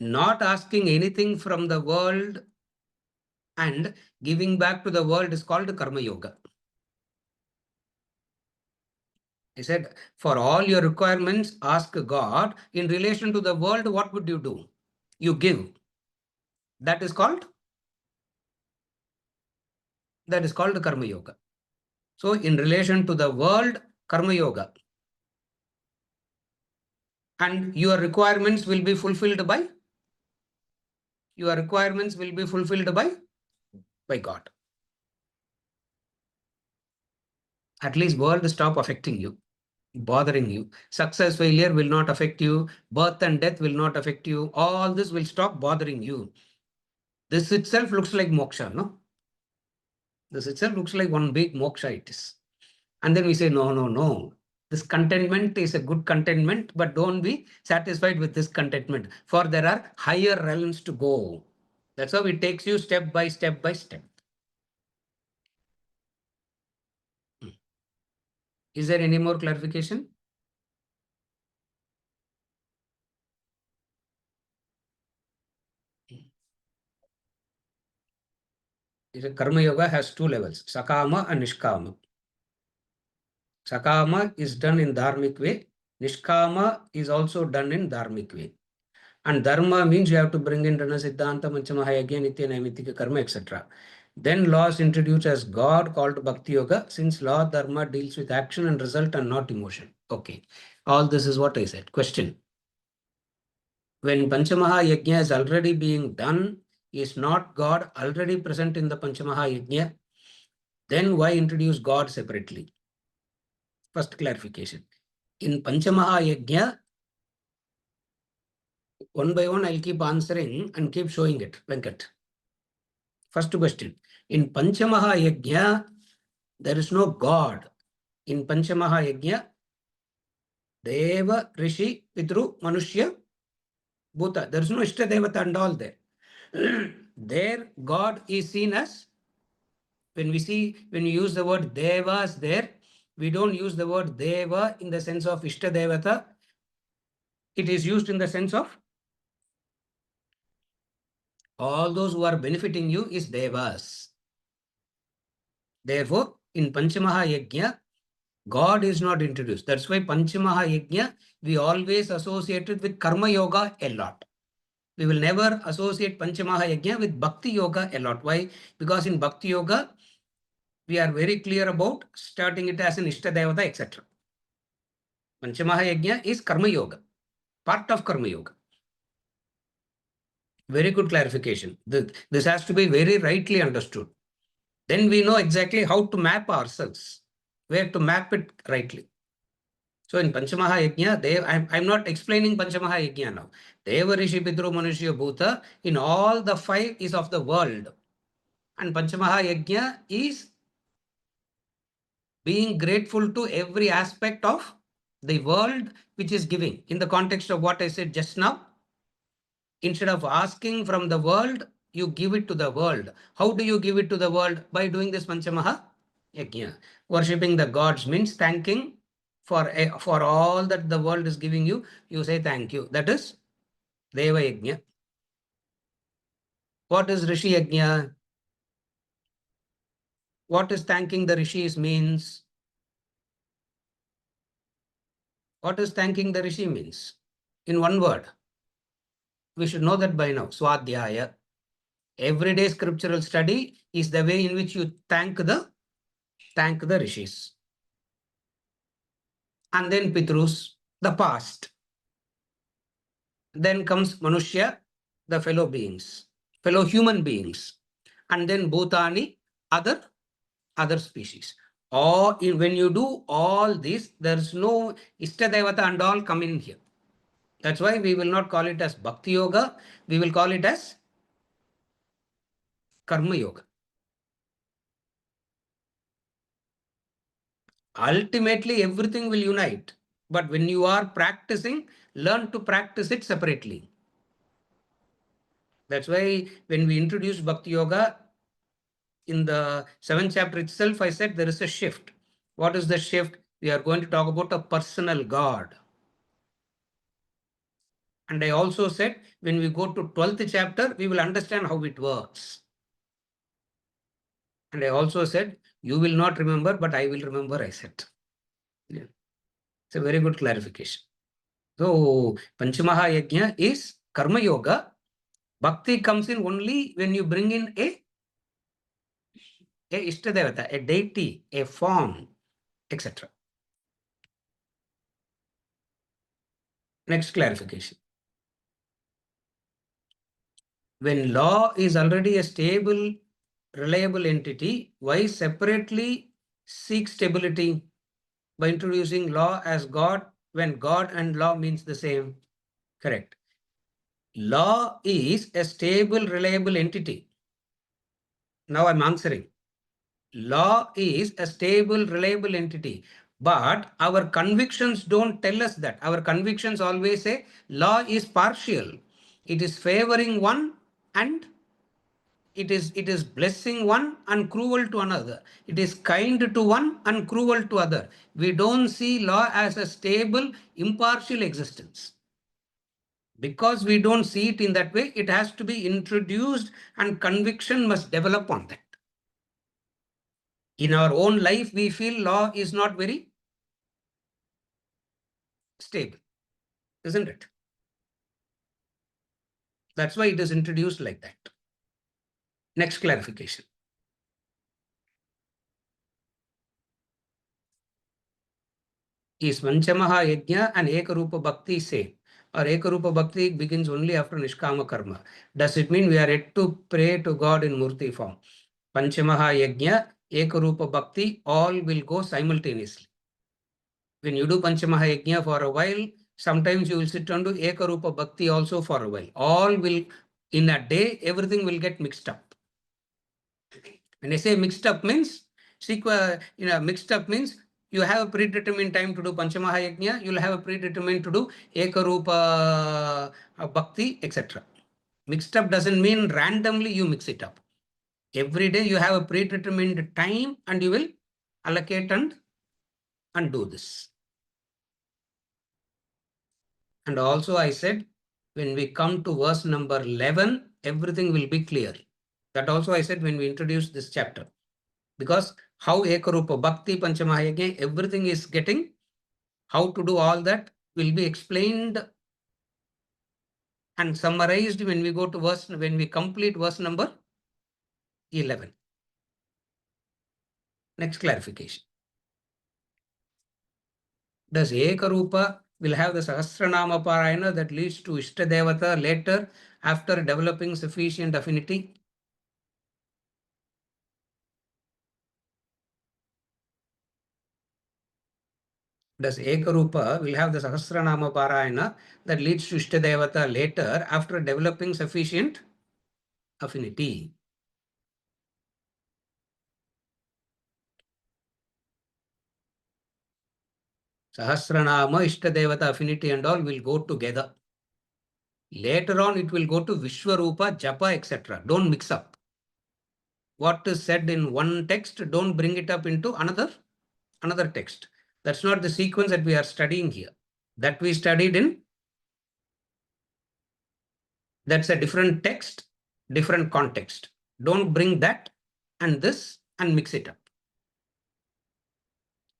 Not asking anything from the world and giving back to the world is called Karma Yoga. He said, for all your requirements, ask God. In relation to the world, what would you do? You give. That is called Karma Yoga. So in relation to the world, Karma Yoga. And your requirements will be fulfilled by? Your requirements will be fulfilled by God. At least world stop affecting you. bothering you. Success, failure will not affect you. Birth and death will not affect you. All this will stop bothering you. This itself looks like moksha, no? This itself looks like one big moksha it is. And then we say, no, no, no. This contentment is a good contentment, but don't be satisfied with this contentment, for there are higher realms to go. That's how it takes you step by step by step. Is there any more clarification? Karma Yoga has two levels, Sakama and Nishkama. Sakama is done in dharmic way. Nishkama is also done in dharmic way. And dharma means you have to bring in Rana Siddhanta, Panchamaha, Nitya, Naimittika, Karma, etc. Then laws introduced as God called Bhakti Yoga, since law dharma deals with action and result and not emotion. Okay. All this is what I said. Question. When Panchamaha Yajna is already being done, is not God already present in the Panchamaha Yajna? Then why introduce God separately? First clarification. In Panchamaha Yajna, one by one I'll keep answering and keep showing it. Venkat. First question. In Panchamaha Yajna, there is no God. In Panchamaha Yajna, Deva, Rishi, Pitru, Manushya, Bhuta. There is no Ishta Devata and all there. There, God is seen as, when you use the word Devas there, we don't use the word Deva in the sense of Ishta Devata. It is used in the sense of all those who are benefiting you is Devas. Therefore, in Panchamaha Yajna, God is not introduced. That's why Panchamaha Yajna, we always associate it with Karma Yoga a lot. We will never associate Panchamaha Yajna with Bhakti Yoga a lot. Why? Because in Bhakti Yoga, we are very clear about starting it as an Ishta Devata, etc. Panchamaha Yajna is Karma Yoga, part of Karma Yoga. Very good clarification. This has to be very rightly understood. Then we know exactly how to map ourselves, where to map it rightly. So in Panchamaha Yajna, I'm not explaining Panchamaha Yajna now. Deva, Rishi, Pitru, Manushya, Bhuta, in all the five is of the world. And Panchamaha Yajna is being grateful to every aspect of the world which is giving. In the context of what I said just now, instead of asking from the world, you give it to the world. How do you give it to the world? By doing this Panchamaha Yajna. Worshipping the gods means thanking for all that the world is giving you. You say thank you. That is Deva Yajna. What is Rishi Yajna? What is thanking the Rishis means? What is thanking the Rishi means? In one word. We should know that by now. Swadhyaya. Everyday scriptural study is the way in which you thank the Rishis. And then Pitrus, the past. Then comes Manushya, the fellow beings, fellow human beings. And then Bhutani, other species. Or when you do all this, there's no Ishtadevata and all come in here. That's why we will not call it as Bhakti Yoga. We will call it as Karma Yoga. Ultimately, everything will unite. But when you are practicing, learn to practice it separately. That's why when we introduce Bhakti Yoga, in the 7th chapter itself, I said there is a shift. What is the shift? We are going to talk about a personal God. And I also said, when we go to 12th chapter, we will understand how it works. And I also said, you will not remember, but I will remember, I said. Yeah. It's a very good clarification. So, Panchamaha Yajna is Karma Yoga. Bhakti comes in only when you bring in a Ishtadevata, a deity, a form, etc. Next clarification. When law is already a stable, reliable entity, why separately seek stability? by introducing law as God when God and law means the same? Correct. Law is a stable, reliable entity. Now I'm answering. Law is a stable, reliable entity. But our convictions don't tell us that. Our convictions always say law is partial. It is favoring one and it is blessing one and cruel to another. It is kind to one and cruel to other. We don't see law as a stable, impartial existence. Because we don't see it in that way, it has to be introduced and conviction must develop on that. In our own life, we feel law is not very stable, isn't it? That's why it is introduced like that. Next clarification. Is Vanchamaha Yajna and Ekarupa Bhakti same? Or Ekarupa Bhakti begins only after Nishkama Karma? Does it mean we are yet to pray to God in Murti form? Panchamaha Yajna, Ekarupa Bhakti, all will go simultaneously. When you do Panchamaha Yajna for a while, sometimes you will sit on to Ekarupa Bhakti also for a while. All will, in a day, everything will get mixed up. When I say mixed up means, mixed up means you have a predetermined time to do Panchamaha Yajna, you'll have a predetermined to do Ekarupa Bhakti, etc. Mixed up doesn't mean randomly you mix it up. Every day you have a predetermined time and you will allocate and do this. And also I said, when we come to verse number 11, everything will be clear. That also I said when we introduced this chapter. Because how Ekarupa Bhakti Panchamahayagya, everything is getting, how to do all that will be explained and summarized when we go to when we complete verse number 11. Next clarification. Does Ekarupa will have the Sahasranama Parayana that leads to Ishtadevata later after developing sufficient affinity? Does Ekarupa will have the Sahasranama Parayana that leads to Ishtadevata later after developing sufficient affinity? Sahasranama, Ishtadevata affinity and all will go together. Later on, it will go to Vishwarupa, Japa, etc. Don't mix up. What is said in one text, don't bring it up into another text. That's not the sequence that we are studying here. That we studied in, that's a different text, different context. Don't bring that and this and mix it up.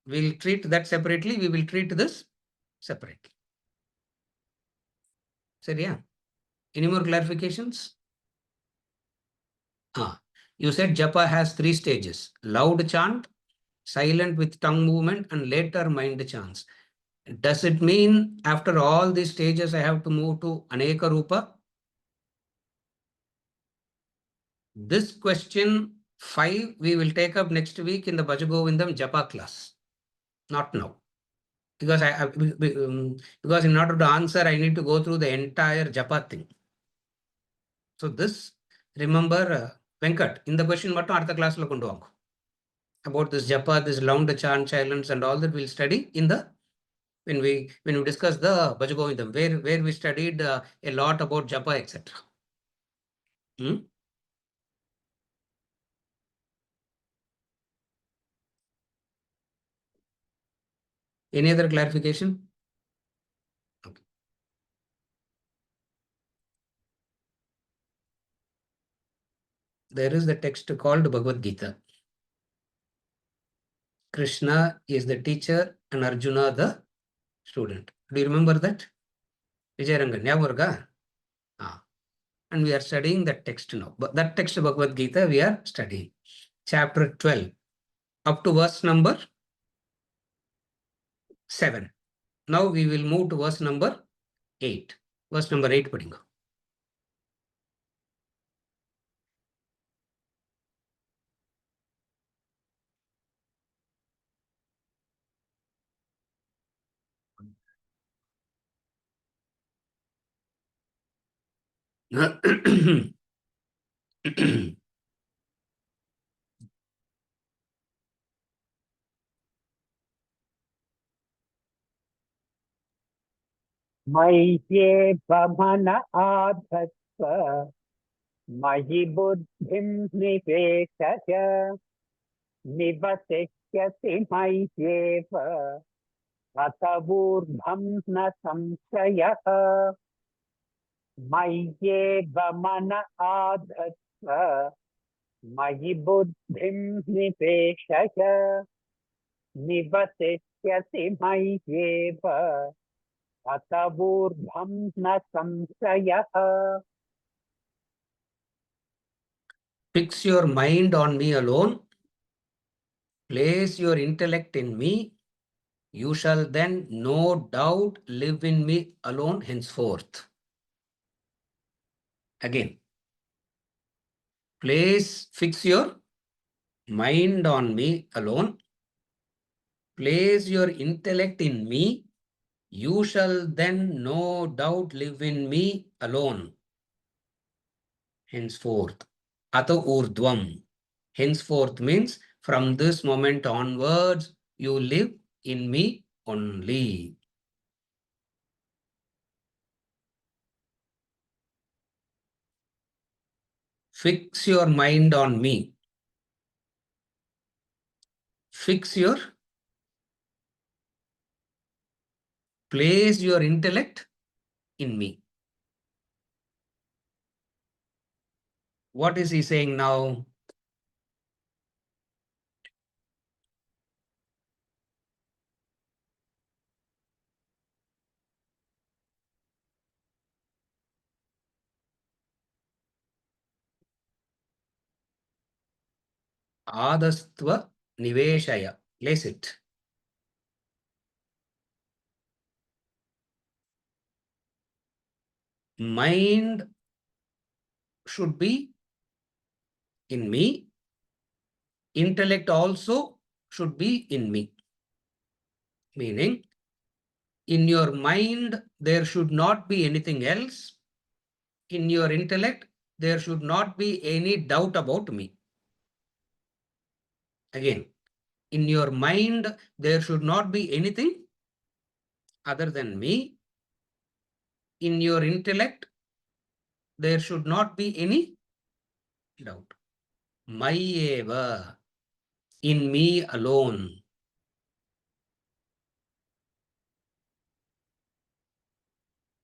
We'll treat that separately. We will treat this separately. So, yeah. Any more clarifications? You said japa has 3 stages: loud chant, silent with tongue movement, and later mind chants. Does it mean after all these stages I have to move to Aneka Rupa? This question 5 we will take up next week in the Bhajagovindam Japa class. Not now. Because because in order to answer, I need to go through the entire Japa thing. So this, remember, Venkat, in the question mattum அடுத்த classல கொண்டு வாங்க. About this japa, this loud chant, silence and all that we'll study in the when we discuss the Bhajagovindam, where we studied a lot about japa, etc. Any other clarification? Okay. There is the text called Bhagavad Gita. Krishna is the teacher and Arjuna the student. Do you remember that? Vijayarangan, Nyavarga? And we are studying that text now. But that text of Bhagavad Gita we are studying. Chapter 12, up to verse number 7. Now we will move to verse number 8. Verse number 8 padinga. मय्येव मन आधत्स्व मयि बुद्धिं निवेशय निवसिष्यसि मय्येव अत ऊर्ध्वं न संशयः मय्येव मन आधत्स्व मयि बुद्धिं निवेशय निवसिष्यसि मय्येव अत ऊर्ध्वं न संशयः. Fix your mind on me alone. Place your intellect in me. You shall then no doubt live in me alone henceforth. Again, fix your mind on me alone. Place your intellect in me. You shall then no doubt live in me alone henceforth. Ata urdhvam. Henceforth means from this moment onwards, you live in me only. Fix your mind on me. Place your intellect in me. What is he saying now? Adastva niveshaya. Place it. Mind should be in me. Intellect also should be in me. Meaning, in your mind, there should not be anything else. In your intellect, there should not be any doubt about me. Again, in your mind, there should not be anything other than me. In your intellect, there should not be any doubt. Mayeva, in me alone.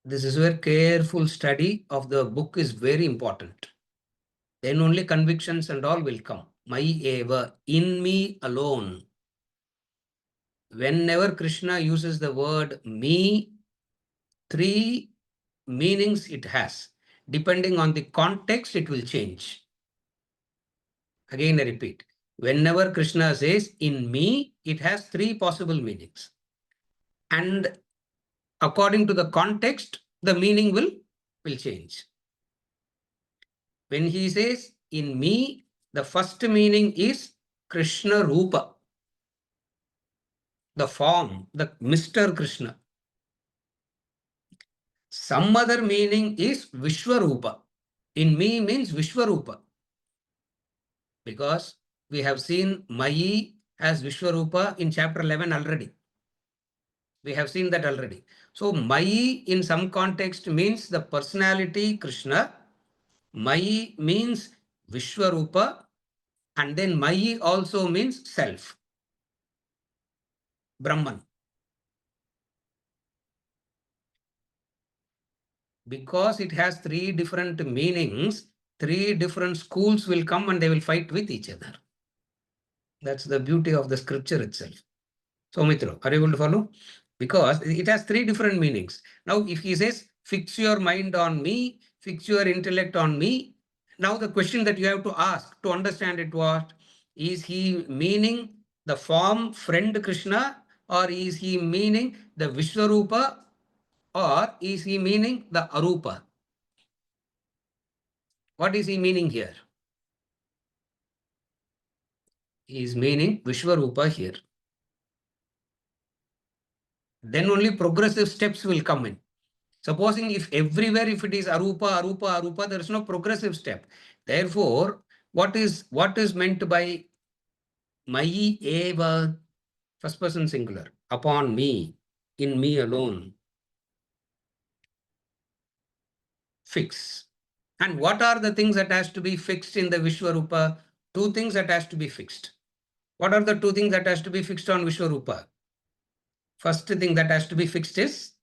This is where careful study of the book is very important. Then only convictions and all will come. Mayeva, in me alone. Whenever Krishna uses the word me, three meanings it has. Depending on the context, it will change. Again, I repeat. Whenever Krishna says in me, it has three possible meanings. And according to the context, the meaning will change. When he says in me, the first meaning is Krishna Rupa, the form, the Mr. Krishna. Some other meaning is Vishwarupa. In me means Vishwarupa. Because we have seen Mayi as Vishwarupa in chapter 11 already. We have seen that already. So Mayi in some context means the personality Krishna. Mayi means Vishwarupa. And then Mayi also means self. Brahman. Because it has three different meanings, three different schools will come and they will fight with each other. That's the beauty of the scripture itself. So, Mitra, are you able to follow? Because it has three different meanings. Now, if he says, fix your mind on me, fix your intellect on me, now the question that you have to ask to understand it was, is he meaning the form friend Krishna, or is he meaning the Vishwarupa, or is he meaning the Arupa? What is he meaning here? He is meaning Vishwarupa here. Then only progressive steps will come in. Supposing if everywhere if it is arupa, arupa, arupa, there is no progressive step. Therefore, what is meant by Mayi eva, first person singular, upon me, in me alone, fix. And what are the things that has to be fixed in the Vishwarupa? Two things that has to be fixed. What are the two things that has to be fixed on Vishwarupa? First thing that has to be fixed is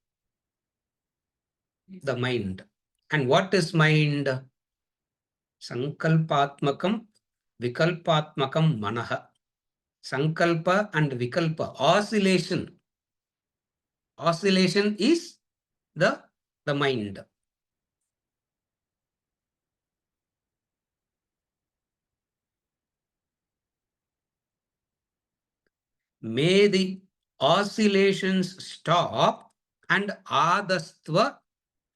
the mind. And what is mind? Sankalpatmakam, Vikalpatmakam manaha. Sankalpa and Vikalpa, oscillation. Oscillation is the mind. May the oscillations stop and adastva,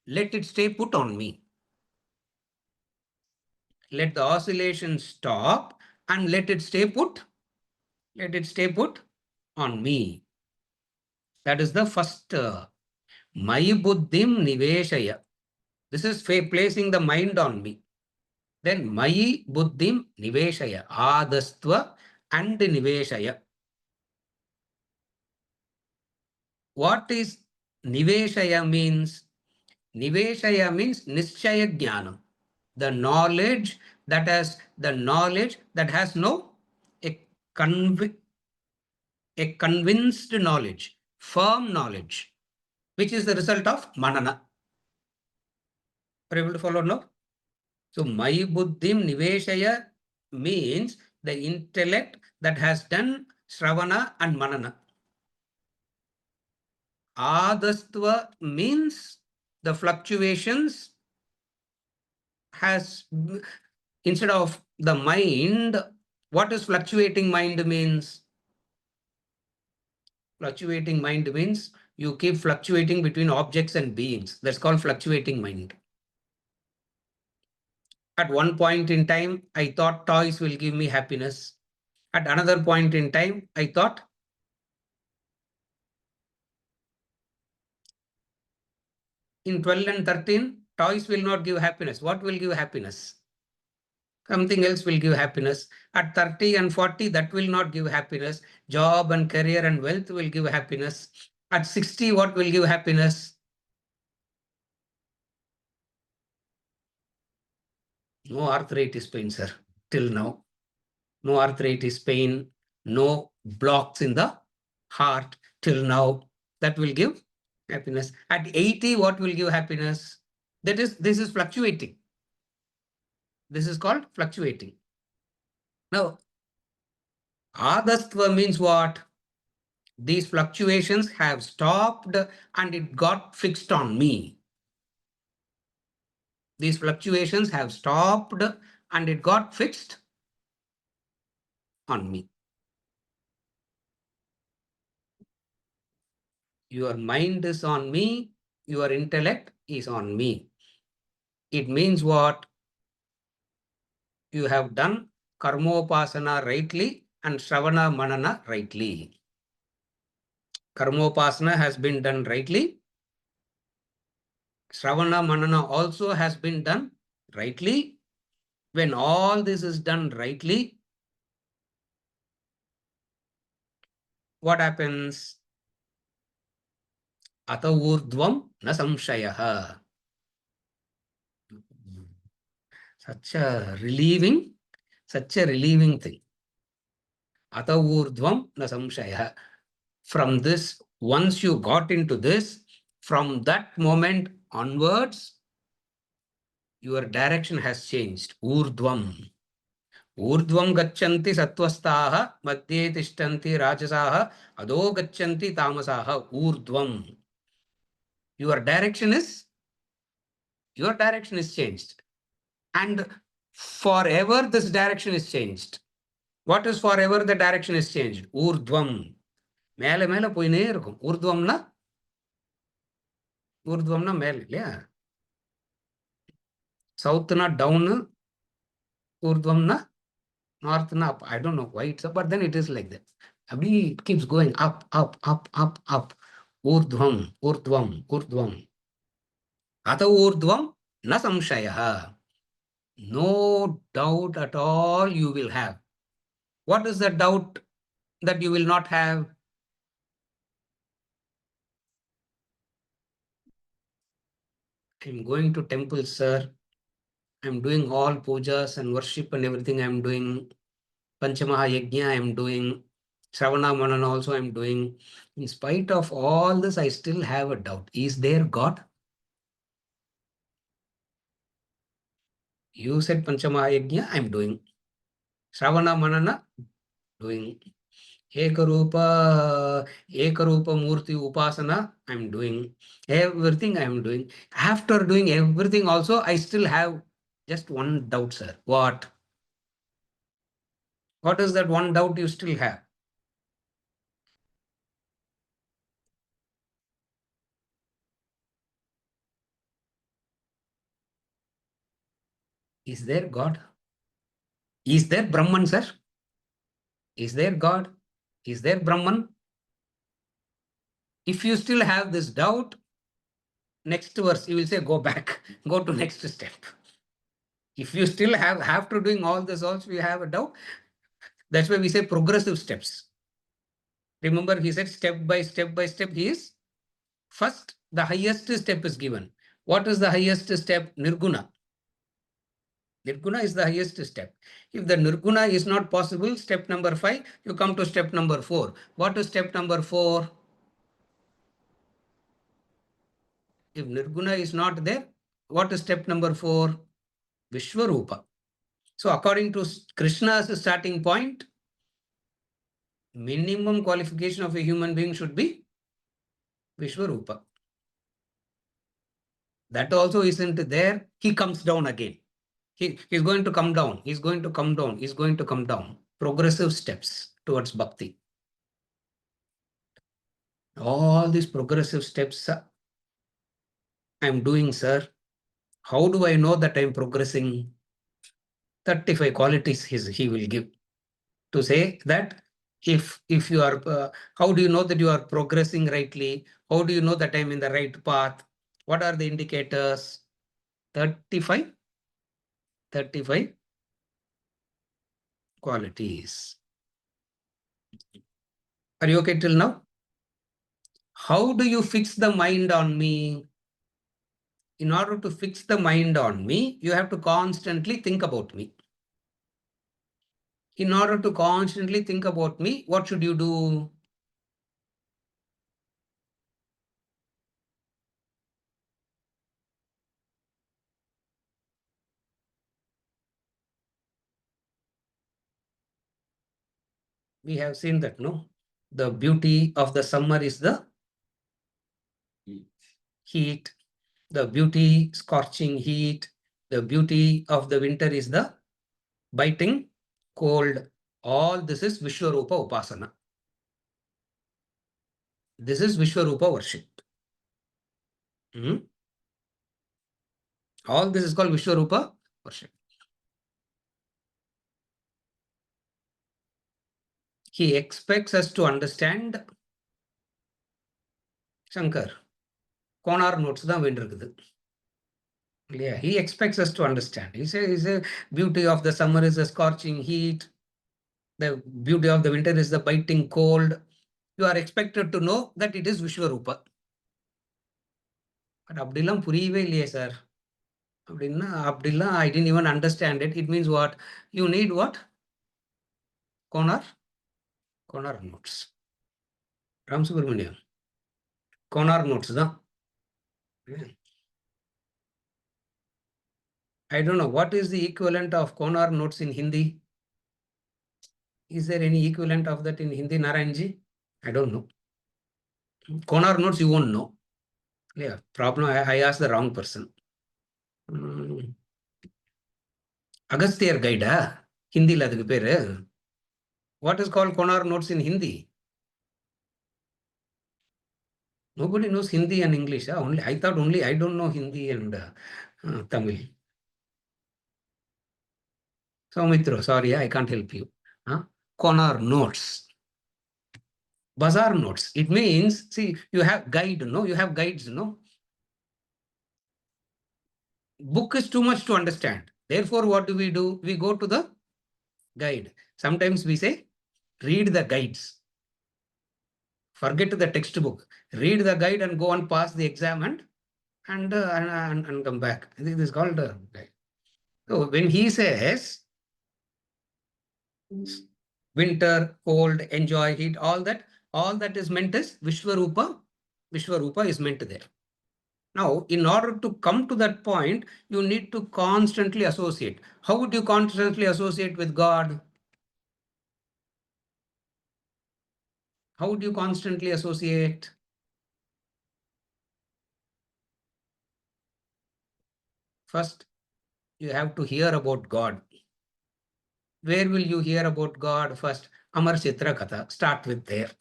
let it stay put on me. Let the oscillations stop and let it stay put. Let it stay put on me. That is the first. Mayi buddhim niveshaya. This is placing the mind on me. Then Mayi buddhim niveshaya. Adastva and niveshaya. What is niveshaya means? Niveshaya means nischaya jnanam. The knowledge that has no a convinced knowledge, firm knowledge, which is the result of manana. Are you able to follow now? So, Mayi buddhim niveshaya means the intellect that has done Shravana and Manana. Adastva means the fluctuations has, instead of the mind, what is fluctuating mind means? Fluctuating mind means you keep fluctuating between objects and beings. That's called fluctuating mind. At one point in time, I thought toys will give me happiness. At another point in time, I thought in 12 and 13, toys will not give happiness. What will give happiness? Something else will give happiness. At 30 and 40, that will not give happiness. Job and career and wealth will give happiness. At 60, what will give happiness? No arthritis pain, sir, till now. No arthritis pain, no blocks in the heart till now. That will give happiness. At 80, what will give happiness? This is fluctuating. This is called fluctuating. Now, adastva means what? These fluctuations have stopped and it got fixed on me. These fluctuations have stopped and it got fixed on me. Your mind is on me, your intellect is on me. It means what? You have done karmopasana rightly and shravana manana rightly. Karmopasana has been done rightly. Shravana manana also has been done rightly. When all this is done rightly, what happens? Ata urdhvam na samshayaha. Such a relieving thing. Ata urdhvam na samshayaha. From this, once you got into this, from that moment onwards, your direction has changed. Urdhvam. Urdhvam gachanti sattvastaha, madhye tishtanti rajasaha, adho gachanti tamasaha. Urdhvam. Your direction is changed. And forever this direction is changed. What is forever the direction is changed? Urdhvam. மேல மேல போயினே இருக்கும். ஊர்துவம்னா மேல இல்லையா? சவுத்னா town, ஊர்துவம்னா northனா up. I don't know why it's up, but then it is like that. It keeps going up, up, up, up, up. Urdhvam, urdhvam, urdhvam. Ata urdhvam na samshayah. No doubt at all you will have. What is the doubt that you will not have? I'm going to temple, sir. I'm doing all pujas and worship and everything I'm doing. Panchamaha Yajna I'm doing. Shravana Manana also I'm doing. In spite of all this, I still have a doubt. Is there God? You said Panchamaha Yajna, I'm doing. Shravana Manana, doing. Ekarupa Murti Upasana, I'm doing. Everything I'm doing. After doing everything also, I still have just one doubt, sir. What? What is that one doubt you still have? Is there God? Is there Brahman, sir? Is there God? Is there Brahman? If you still have this doubt, next verse you will say, go back, go to next step. If you still have to doing all this also, you have a doubt. That's why we say progressive steps. Remember, he said step by step by step. He is first, the highest step is given. What is the highest step? Nirguna. Nirguna is the highest step. If the Nirguna is not possible, step number 5, you come to step number 4. What is step number 4? If Nirguna is not there, what is step number 4? Vishwarupa. So according to Krishna's starting point, minimum qualification of a human being should be Vishwarupa. That also isn't there. He comes down again. He's going to come down. He's going to come down. He's going to come down. Progressive steps towards bhakti. All these progressive steps I'm doing, sir. How do I know that I'm progressing? 35 qualities he will give to say that if you are, how do you know that you are progressing rightly? How do you know that I'm in the right path? What are the indicators? 35 qualities. Are you okay till now? How do you fix the mind on me? In order to fix the mind on me, you have to constantly think about me. In order to constantly think about me, what should you do? We have seen that, no? The beauty of the summer is the heat. The beauty, scorching heat. The beauty of the winter is the biting cold. All this is Vishwarupa Upasana. This is Vishwarupa worship. All this is called Vishwarupa worship. He expects us to understand Shankar. Konar notes தான் வேண்டியிருக்குது. Yeah, he expects us to understand. He says the beauty of the summer is the scorching heat. The beauty of the winter is the biting cold. You are expected to know that it is Vishwarupa. But அப்படிலாம் புரியவே இல்லையே sir. அப்படிலாம் I didn't even understand it. It means what? You need what? Konar notes. Ram Subramaniam. Konar notes தான். I don't know what is the equivalent of Konar notes in Hindi. Is there any equivalent of that in Hindi, Narayanji? I don't know. Konar notes you won't know. Yeah, problem. I asked the wrong person. Agasthyar guide, Hindi la adukku peru. What is called Konar notes in Hindi? Nobody knows Hindi and English. Only I thought only I don't know Hindi and Tamil. Soumitra, sorry, I can't help you. Konar notes. Bazaar notes. It means, see, you have guide, no? You have guides, no? book is too much to understand. Therefore, what do? We go to the guide. Sometimes we say, read the guides. Forget the textbook. Read the guide and go and pass the exam and come back. This is called guide. So when he says winter, cold, enjoy, heat, all that is meant as Vishwarupa. Vishwarupa is meant there. Now, in order to come to that point, you need to constantly associate. How would you constantly associate with God? How would you constantly associate? First, you have to hear about God. Where will you hear about God first? Amar Chitra Katha. Start with there.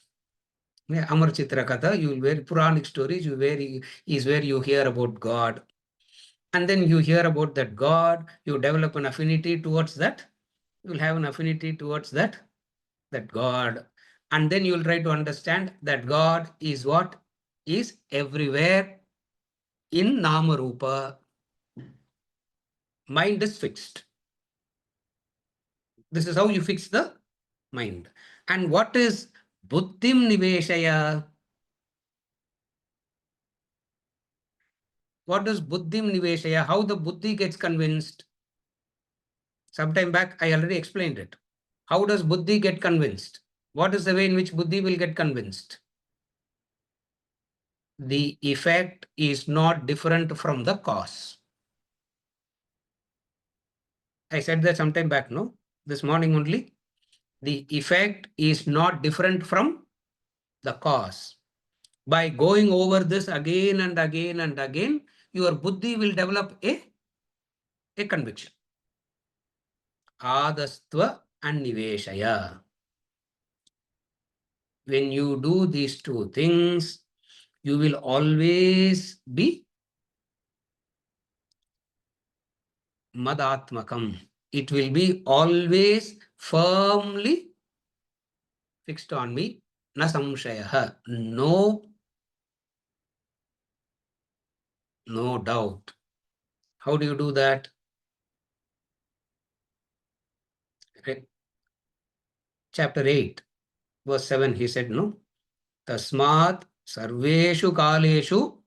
Amar Chitra Katha, you will hear Puranic stories, is where you hear about God. And then you hear about that God, you develop an affinity towards that. You will have an affinity towards that God. And then you will try to understand that God is what? Is everywhere in Nama Rupa. Mind is fixed. This is how you fix the mind. And what is Buddhim Niveshaya? What is Buddhim Niveshaya? How the Buddhi gets convinced? Sometime back, I already explained it. How does Buddhi get convinced? What is the way in which Buddhi will get convinced? The effect is not different from the cause. I said that sometime back, no? This morning only. The effect is not different from the cause. By going over this again and again and again, your Buddhi will develop a conviction. Adastva and Niveshaya. When you do these two things, you will always be Madatmakam. It will be always firmly fixed on me. Na samshayaha. No doubt. How do you do that? Okay. Chapter 8, verse 7, he said, no? Tasmat sarveshu kaleshu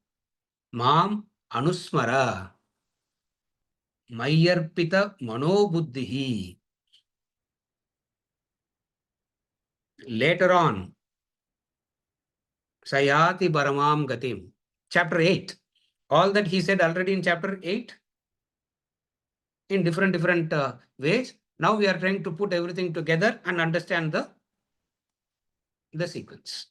mam anusmara mayarpita manobuddhihi. Later on, sayati paramam gatim. Chapter 8. All that he said already in chapter 8 in different ways. Now we are trying to put everything together and understand the sequence.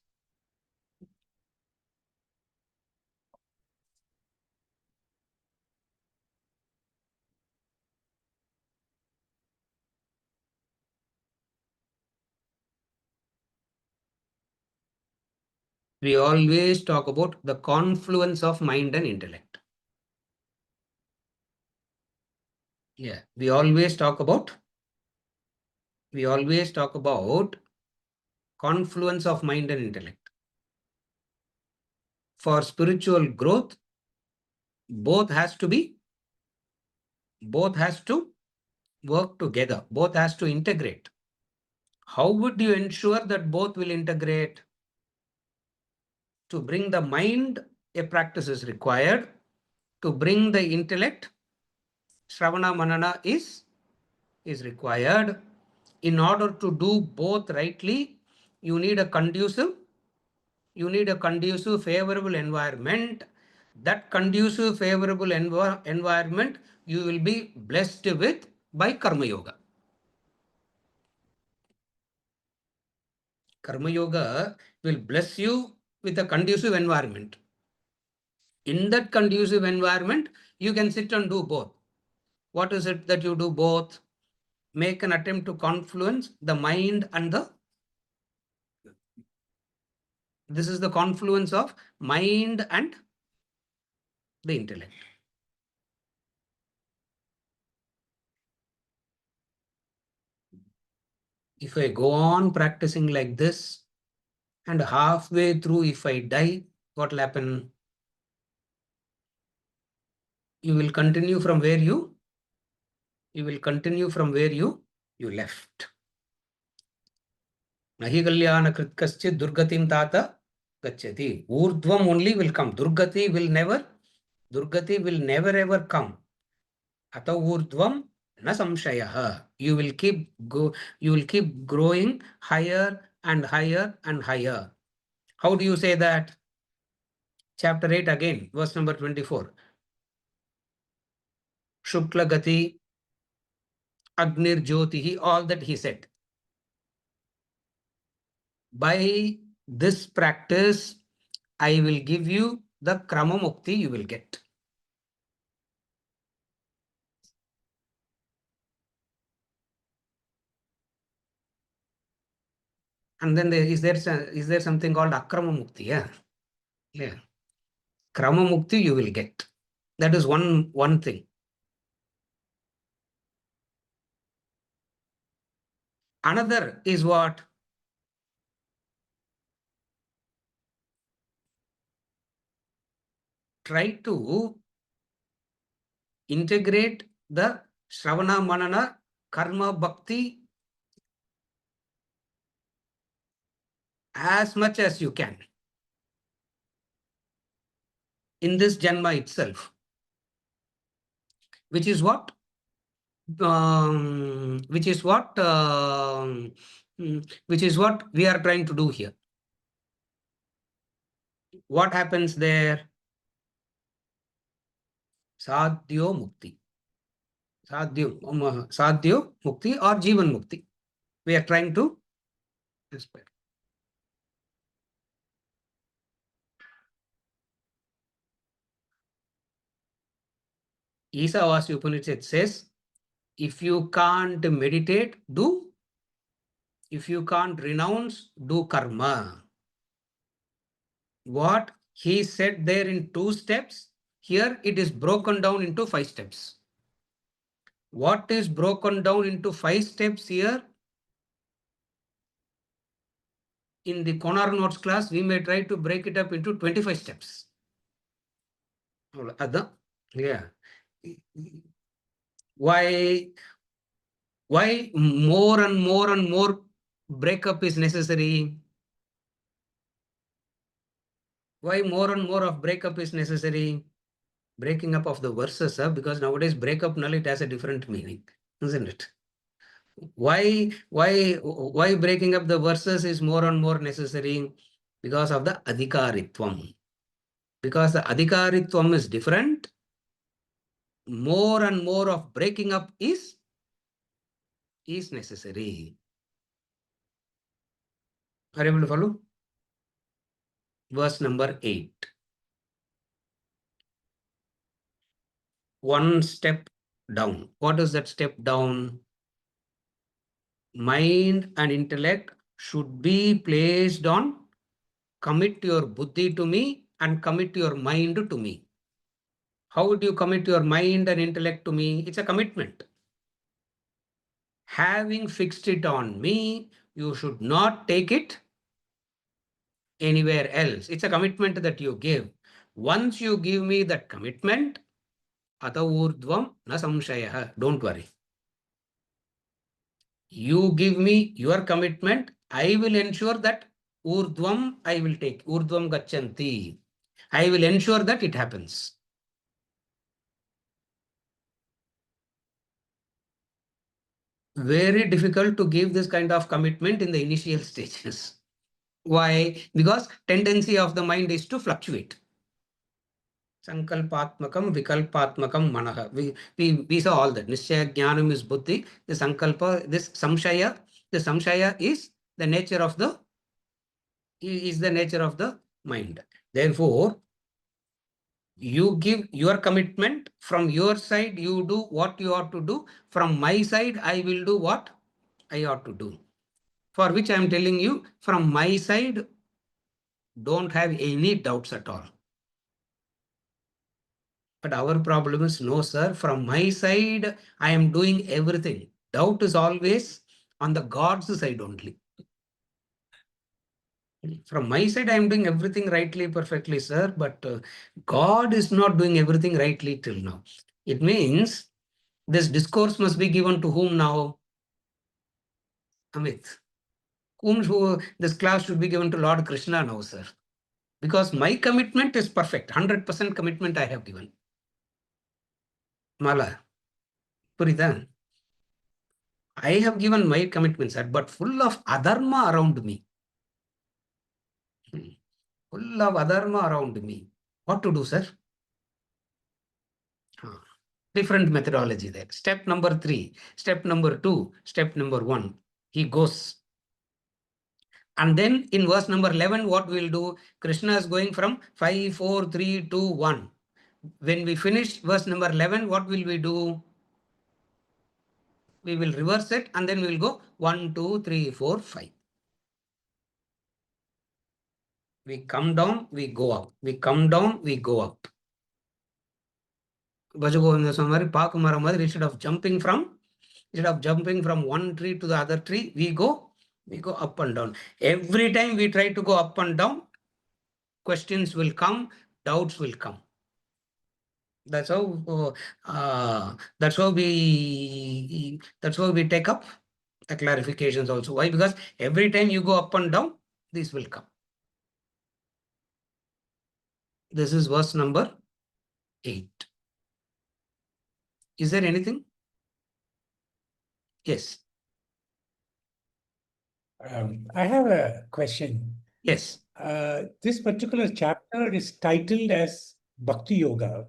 We always talk about the confluence of mind and intellect. Yeah, we always talk about confluence of mind and intellect. For spiritual growth, both has to work together. Both has to integrate. How would you ensure that both will integrate? To bring the mind, a practice is required. To bring the intellect, Shravana Manana is required. In order to do both rightly, you need a conducive, favorable environment. That conducive, favorable environment you will be blessed with by Karma Yoga. Karma Yoga will bless you with a conducive environment. In that conducive environment, you can sit and do both. What is it that you do both? Make an attempt to confluence the mind and this is the confluence of mind and the intellect. If I go on practicing like this and halfway through if I die, what will happen? You will continue from where you left. Nahi kalyana krit kaschit durgatim tata gacchati. Urdhvam only will come. Durgati will never ever come. Ata urdhvam na samshayaha. You will keep growing higher and higher and higher. How do you say that? Chapter 8 again, verse number 24. Shukla gati, Agnir Jyotihi, all that he said. By this practice, I will give you the Krama Mukti you will get. And then is there something called Akrama Mukti? Yeah. Krama Mukti you will get. That is one thing. Another is what? Try to integrate the Shravana Manana Karma Bhakti as much as you can in this Janma itself, which is what? Which is what we are trying to do here. What happens there? Sadhyo Mukti. Sadhyo Mukti or Jivan Mukti. We are trying to aspire. Isavasya Upanishad says, if you can't meditate, do. If you can't renounce, do karma. What he said there in 2 steps, here it is broken down into 5 steps. What is broken down into 5 steps here? In the Konar notes class, we may try to break it up into 25 steps. Yeah. Why more and more breakup is necessary? Why more and more of breakup is necessary? Breaking up of the verses, because nowadays breakup null it has a different meaning, isn't it? Why breaking up the verses is more and more necessary? Because of the adhikaritvam. Because the adhikaritvam is different, more and more of breaking up is necessary. Are you able to follow? Verse number 8. One step down. What is that step down? Mind and intellect should be placed on commit your buddhi to me and commit your mind to me. How would you commit your mind and intellect to me? It's a commitment. Having fixed it on me, you should not take it anywhere else. It's a commitment that you give. Once you give me that commitment, ata urdhvam na samshayah. Don't worry. You give me your commitment, I will ensure that urdhvam I will take. Urdhvam gacchanti. I will ensure that it happens. Very difficult to give this kind of commitment in the initial stages. Why? Because tendency of the mind is to fluctuate. Sankalpatmakam, vikalpatmakam, manaha. We saw all that. Nishchaya jnanam is buddhi. The sankalpa, this samshaya, the samshaya is the nature of the mind. Therefore, you give your commitment. From your side, you do what you ought to do. From my side, I will do what I ought to do. For which I am telling you, from my side, don't have any doubts at all. But our problem is, no, sir, from my side, I am doing everything. Doubt is always on the God's side only. From my side, I am doing everything rightly, perfectly, sir. But God is not doing everything rightly till now. It means this discourse must be given to whom now? Amit. This class should be given to Lord Krishna now, sir. Because my commitment is perfect. 100% commitment I have given. Mala. Puridan. I have given my commitment, sir, but full of adharma around me. Full of adharma around me. What to do, sir? Different methodology there. Step number 3, step number 2, step number 1. He goes. And then in verse number 11, what we'll do? Krishna is going from 5, 4, 3, 2, 1. When we finish verse number 11, what will we do? We will reverse it and then we will go 1, 2, 3, 4, 5. We come down, we go up. We come down, we go up. Bhajagovinda Samari, Pakumara Madri, instead of jumping from one tree to the other tree, we go up and down. Every time we try to go up and down, questions will come, doubts will come. That's how we take up the clarifications also. Why? Because every time you go up and down, this will come. This is verse number 8. Is there anything? Yes. I have a question. Yes. This particular chapter is titled as Bhakti Yoga,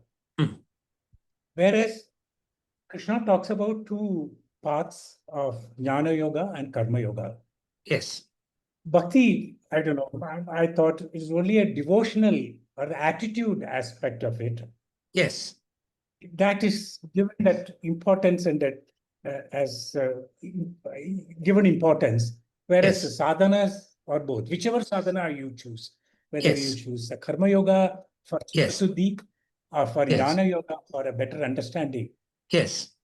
whereas Krishna talks about 2 paths of Jnana Yoga and Karma Yoga. Yes. Bhakti, I don't know, I thought it is only a devotional or the attitude aspect of it. Yes. That is given that importance and that given importance, whereas the sadhanas or both, whichever sadhana you choose, whether you choose the Karma Yoga for Suddhi or for Jnana Yoga for a better understanding. Yes.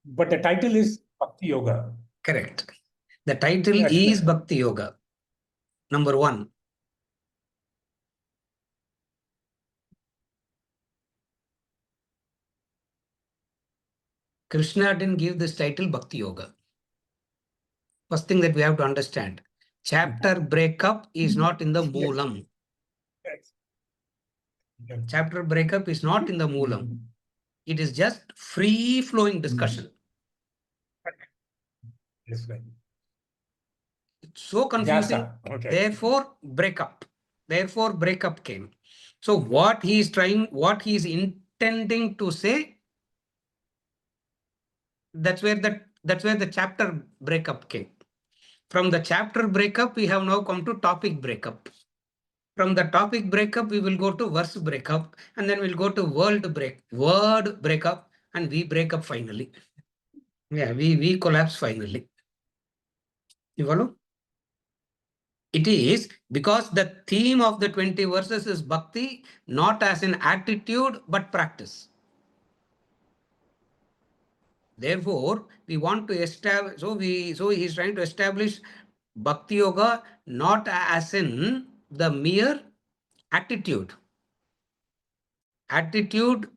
But the title is Bhakti Yoga. Correct. The title is Bhakti Yoga. Number 1. Krishna didn't give this title Bhakti Yoga. First thing that we have to understand. Chapter breakup is not in the Moolam. Chapter breakup is not in the Moolam. It is just free-flowing discussion. It's so confusing. Therefore, breakup. Therefore, breakup came. So what he is intending to say, that's where the chapter breakup came. From the chapter breakup, we have now come to topic breakup. From the topic breakup, we will go to verse breakup, and then we'll go to word breakup, and we break up finally. Yeah, we collapse finally. You follow? It is because the theme of the 20 verses is bhakti, not as an attitude, but practice. Therefore, we want to establish, so he is trying to establish Bhakti Yoga not as in the mere attitude. Attitude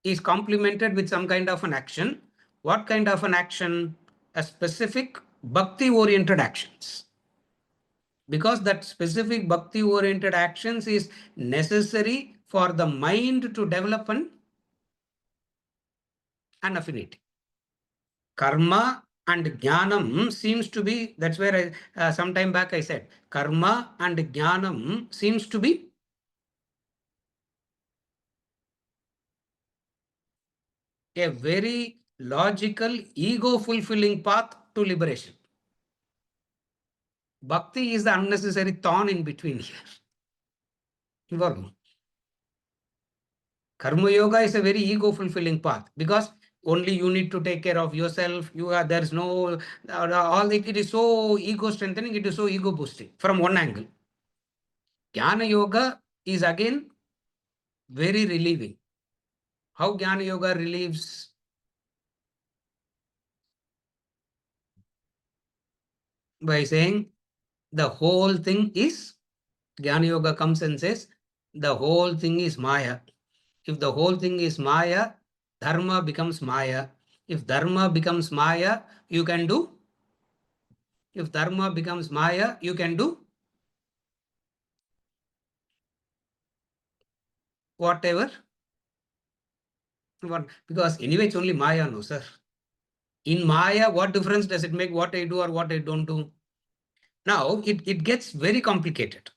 is complemented with some kind of an action. What kind of an action? A specific Bhakti-oriented actions. Because that specific Bhakti-oriented actions is necessary for the mind to develop an affinity. Karma and Jnanam seems to be, that's where some time back I said, Karma and Jnanam seems to be a very logical, ego-fulfilling path to liberation. Bhakti is the unnecessary thorn in between here. Karma Yoga is a very ego-fulfilling path because only you need to take care of yourself. There's no, it is so ego-strengthening, it is so ego-boosting from one angle. Jnana Yoga is again very relieving. How Jnana Yoga relieves? By saying the whole thing is Jnana Yoga comes and says, the whole thing is Maya. If the whole thing is Maya, Dharma becomes Maya. If Dharma becomes Maya, you can do. If Dharma becomes Maya, you can do whatever. Because anyway, it's only Maya, no, sir. In Maya, what difference does it make what I do or what I don't do? Now, it gets very complicated.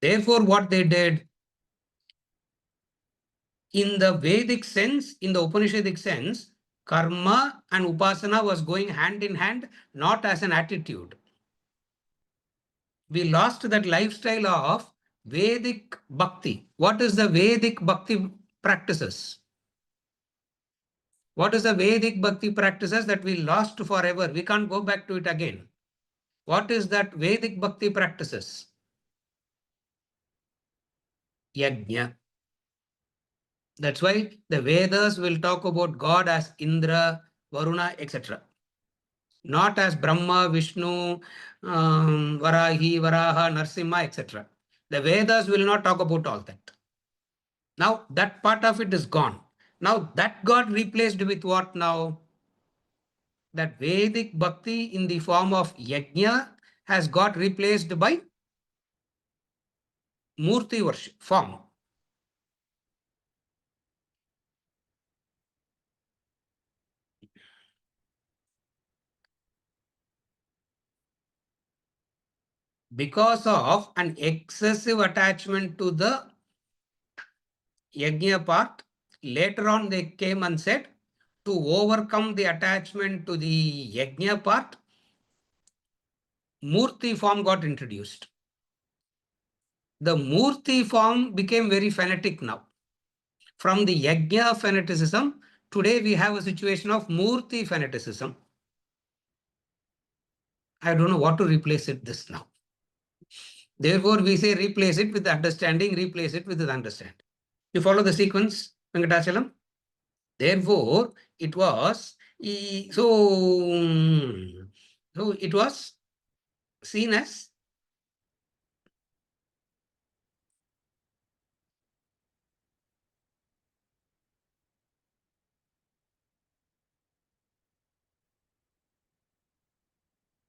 Therefore, what they did, in the Vedic sense, in the Upanishadic sense, karma and upasana was going hand in hand, not as an attitude. We lost that lifestyle of Vedic bhakti. What is the Vedic bhakti practices? What is the Vedic bhakti practices that we lost forever? We can't go back to it again. What is that Vedic bhakti practices? Yajna. That's why the Vedas will talk about God as Indra, Varuna, etc. Not as Brahma, Vishnu, Varahi, Varaha, Narsimha, etc. The Vedas will not talk about all that. Now that part of it is gone. Now that got replaced with what now? That Vedic bhakti in the form of yajna has got replaced by Murti worship form. Because of an excessive attachment to the yajna part, later on they came and said, to overcome the attachment to the yajna part, Murti form got introduced. The Murti form became very fanatic now. From the yajna fanaticism, today we have a situation of Murti fanaticism. I don't know what to replace it this now. Therefore, we say replace it with understanding, replace it with understanding. You follow the sequence, Venkatachalam? Therefore, it was so it was seen as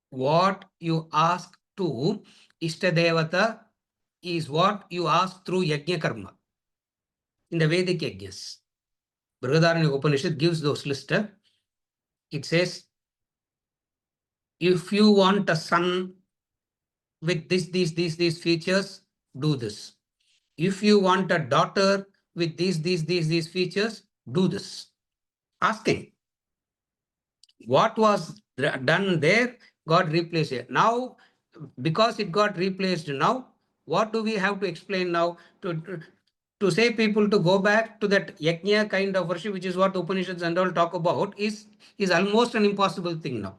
what you ask to Ishtadevata is what you ask through Yajna Karma in the Vedic Yajnas. Brihadaranyaka Upanishad gives those lists. It says, if you want a son with these features, do this. If you want a daughter with these features, do this. Asking. What was done there got replaced here. Now, because it got replaced now, what do we have to explain now? To say people to go back to that yajna kind of worship, which is what Upanishads and all talk about, is almost an impossible thing now.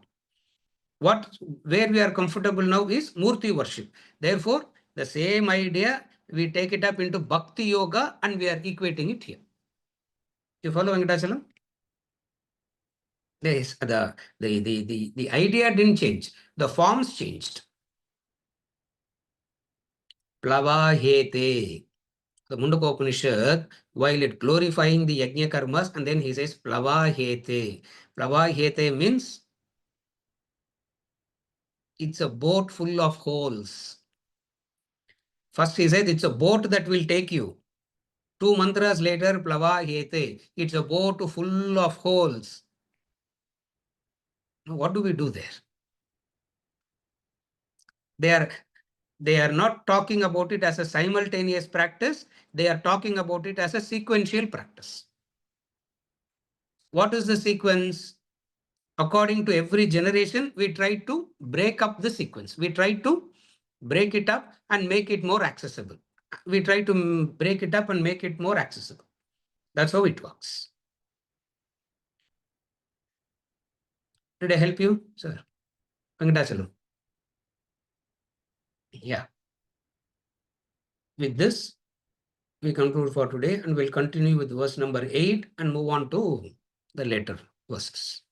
Where we are comfortable now is Murti worship. Therefore, the same idea, we take it up into Bhakti Yoga and we are equating it here. You follow, Venkatachalam? Yes, the idea didn't change. The forms changed. Plavahete. The Mundaka Upanishad, while it glorifying the yajna karmas, and then he says Plavahete. Plavahete means it's a boat full of holes. First he said it's a boat that will take you. 2 mantras later, Plavahete. It's a boat full of holes. Now, what do we do there? They are not talking about it as a simultaneous practice. They are talking about it as a sequential practice. What is the sequence? According to every generation, we try to break up the sequence. We try to break it up and make it more accessible. We try to break it up and make it more accessible. That's how it works. Did I help you, sir? Venkatachalam. Yeah. With this, we conclude for today and we'll continue with verse number 8 and move on to the later verses.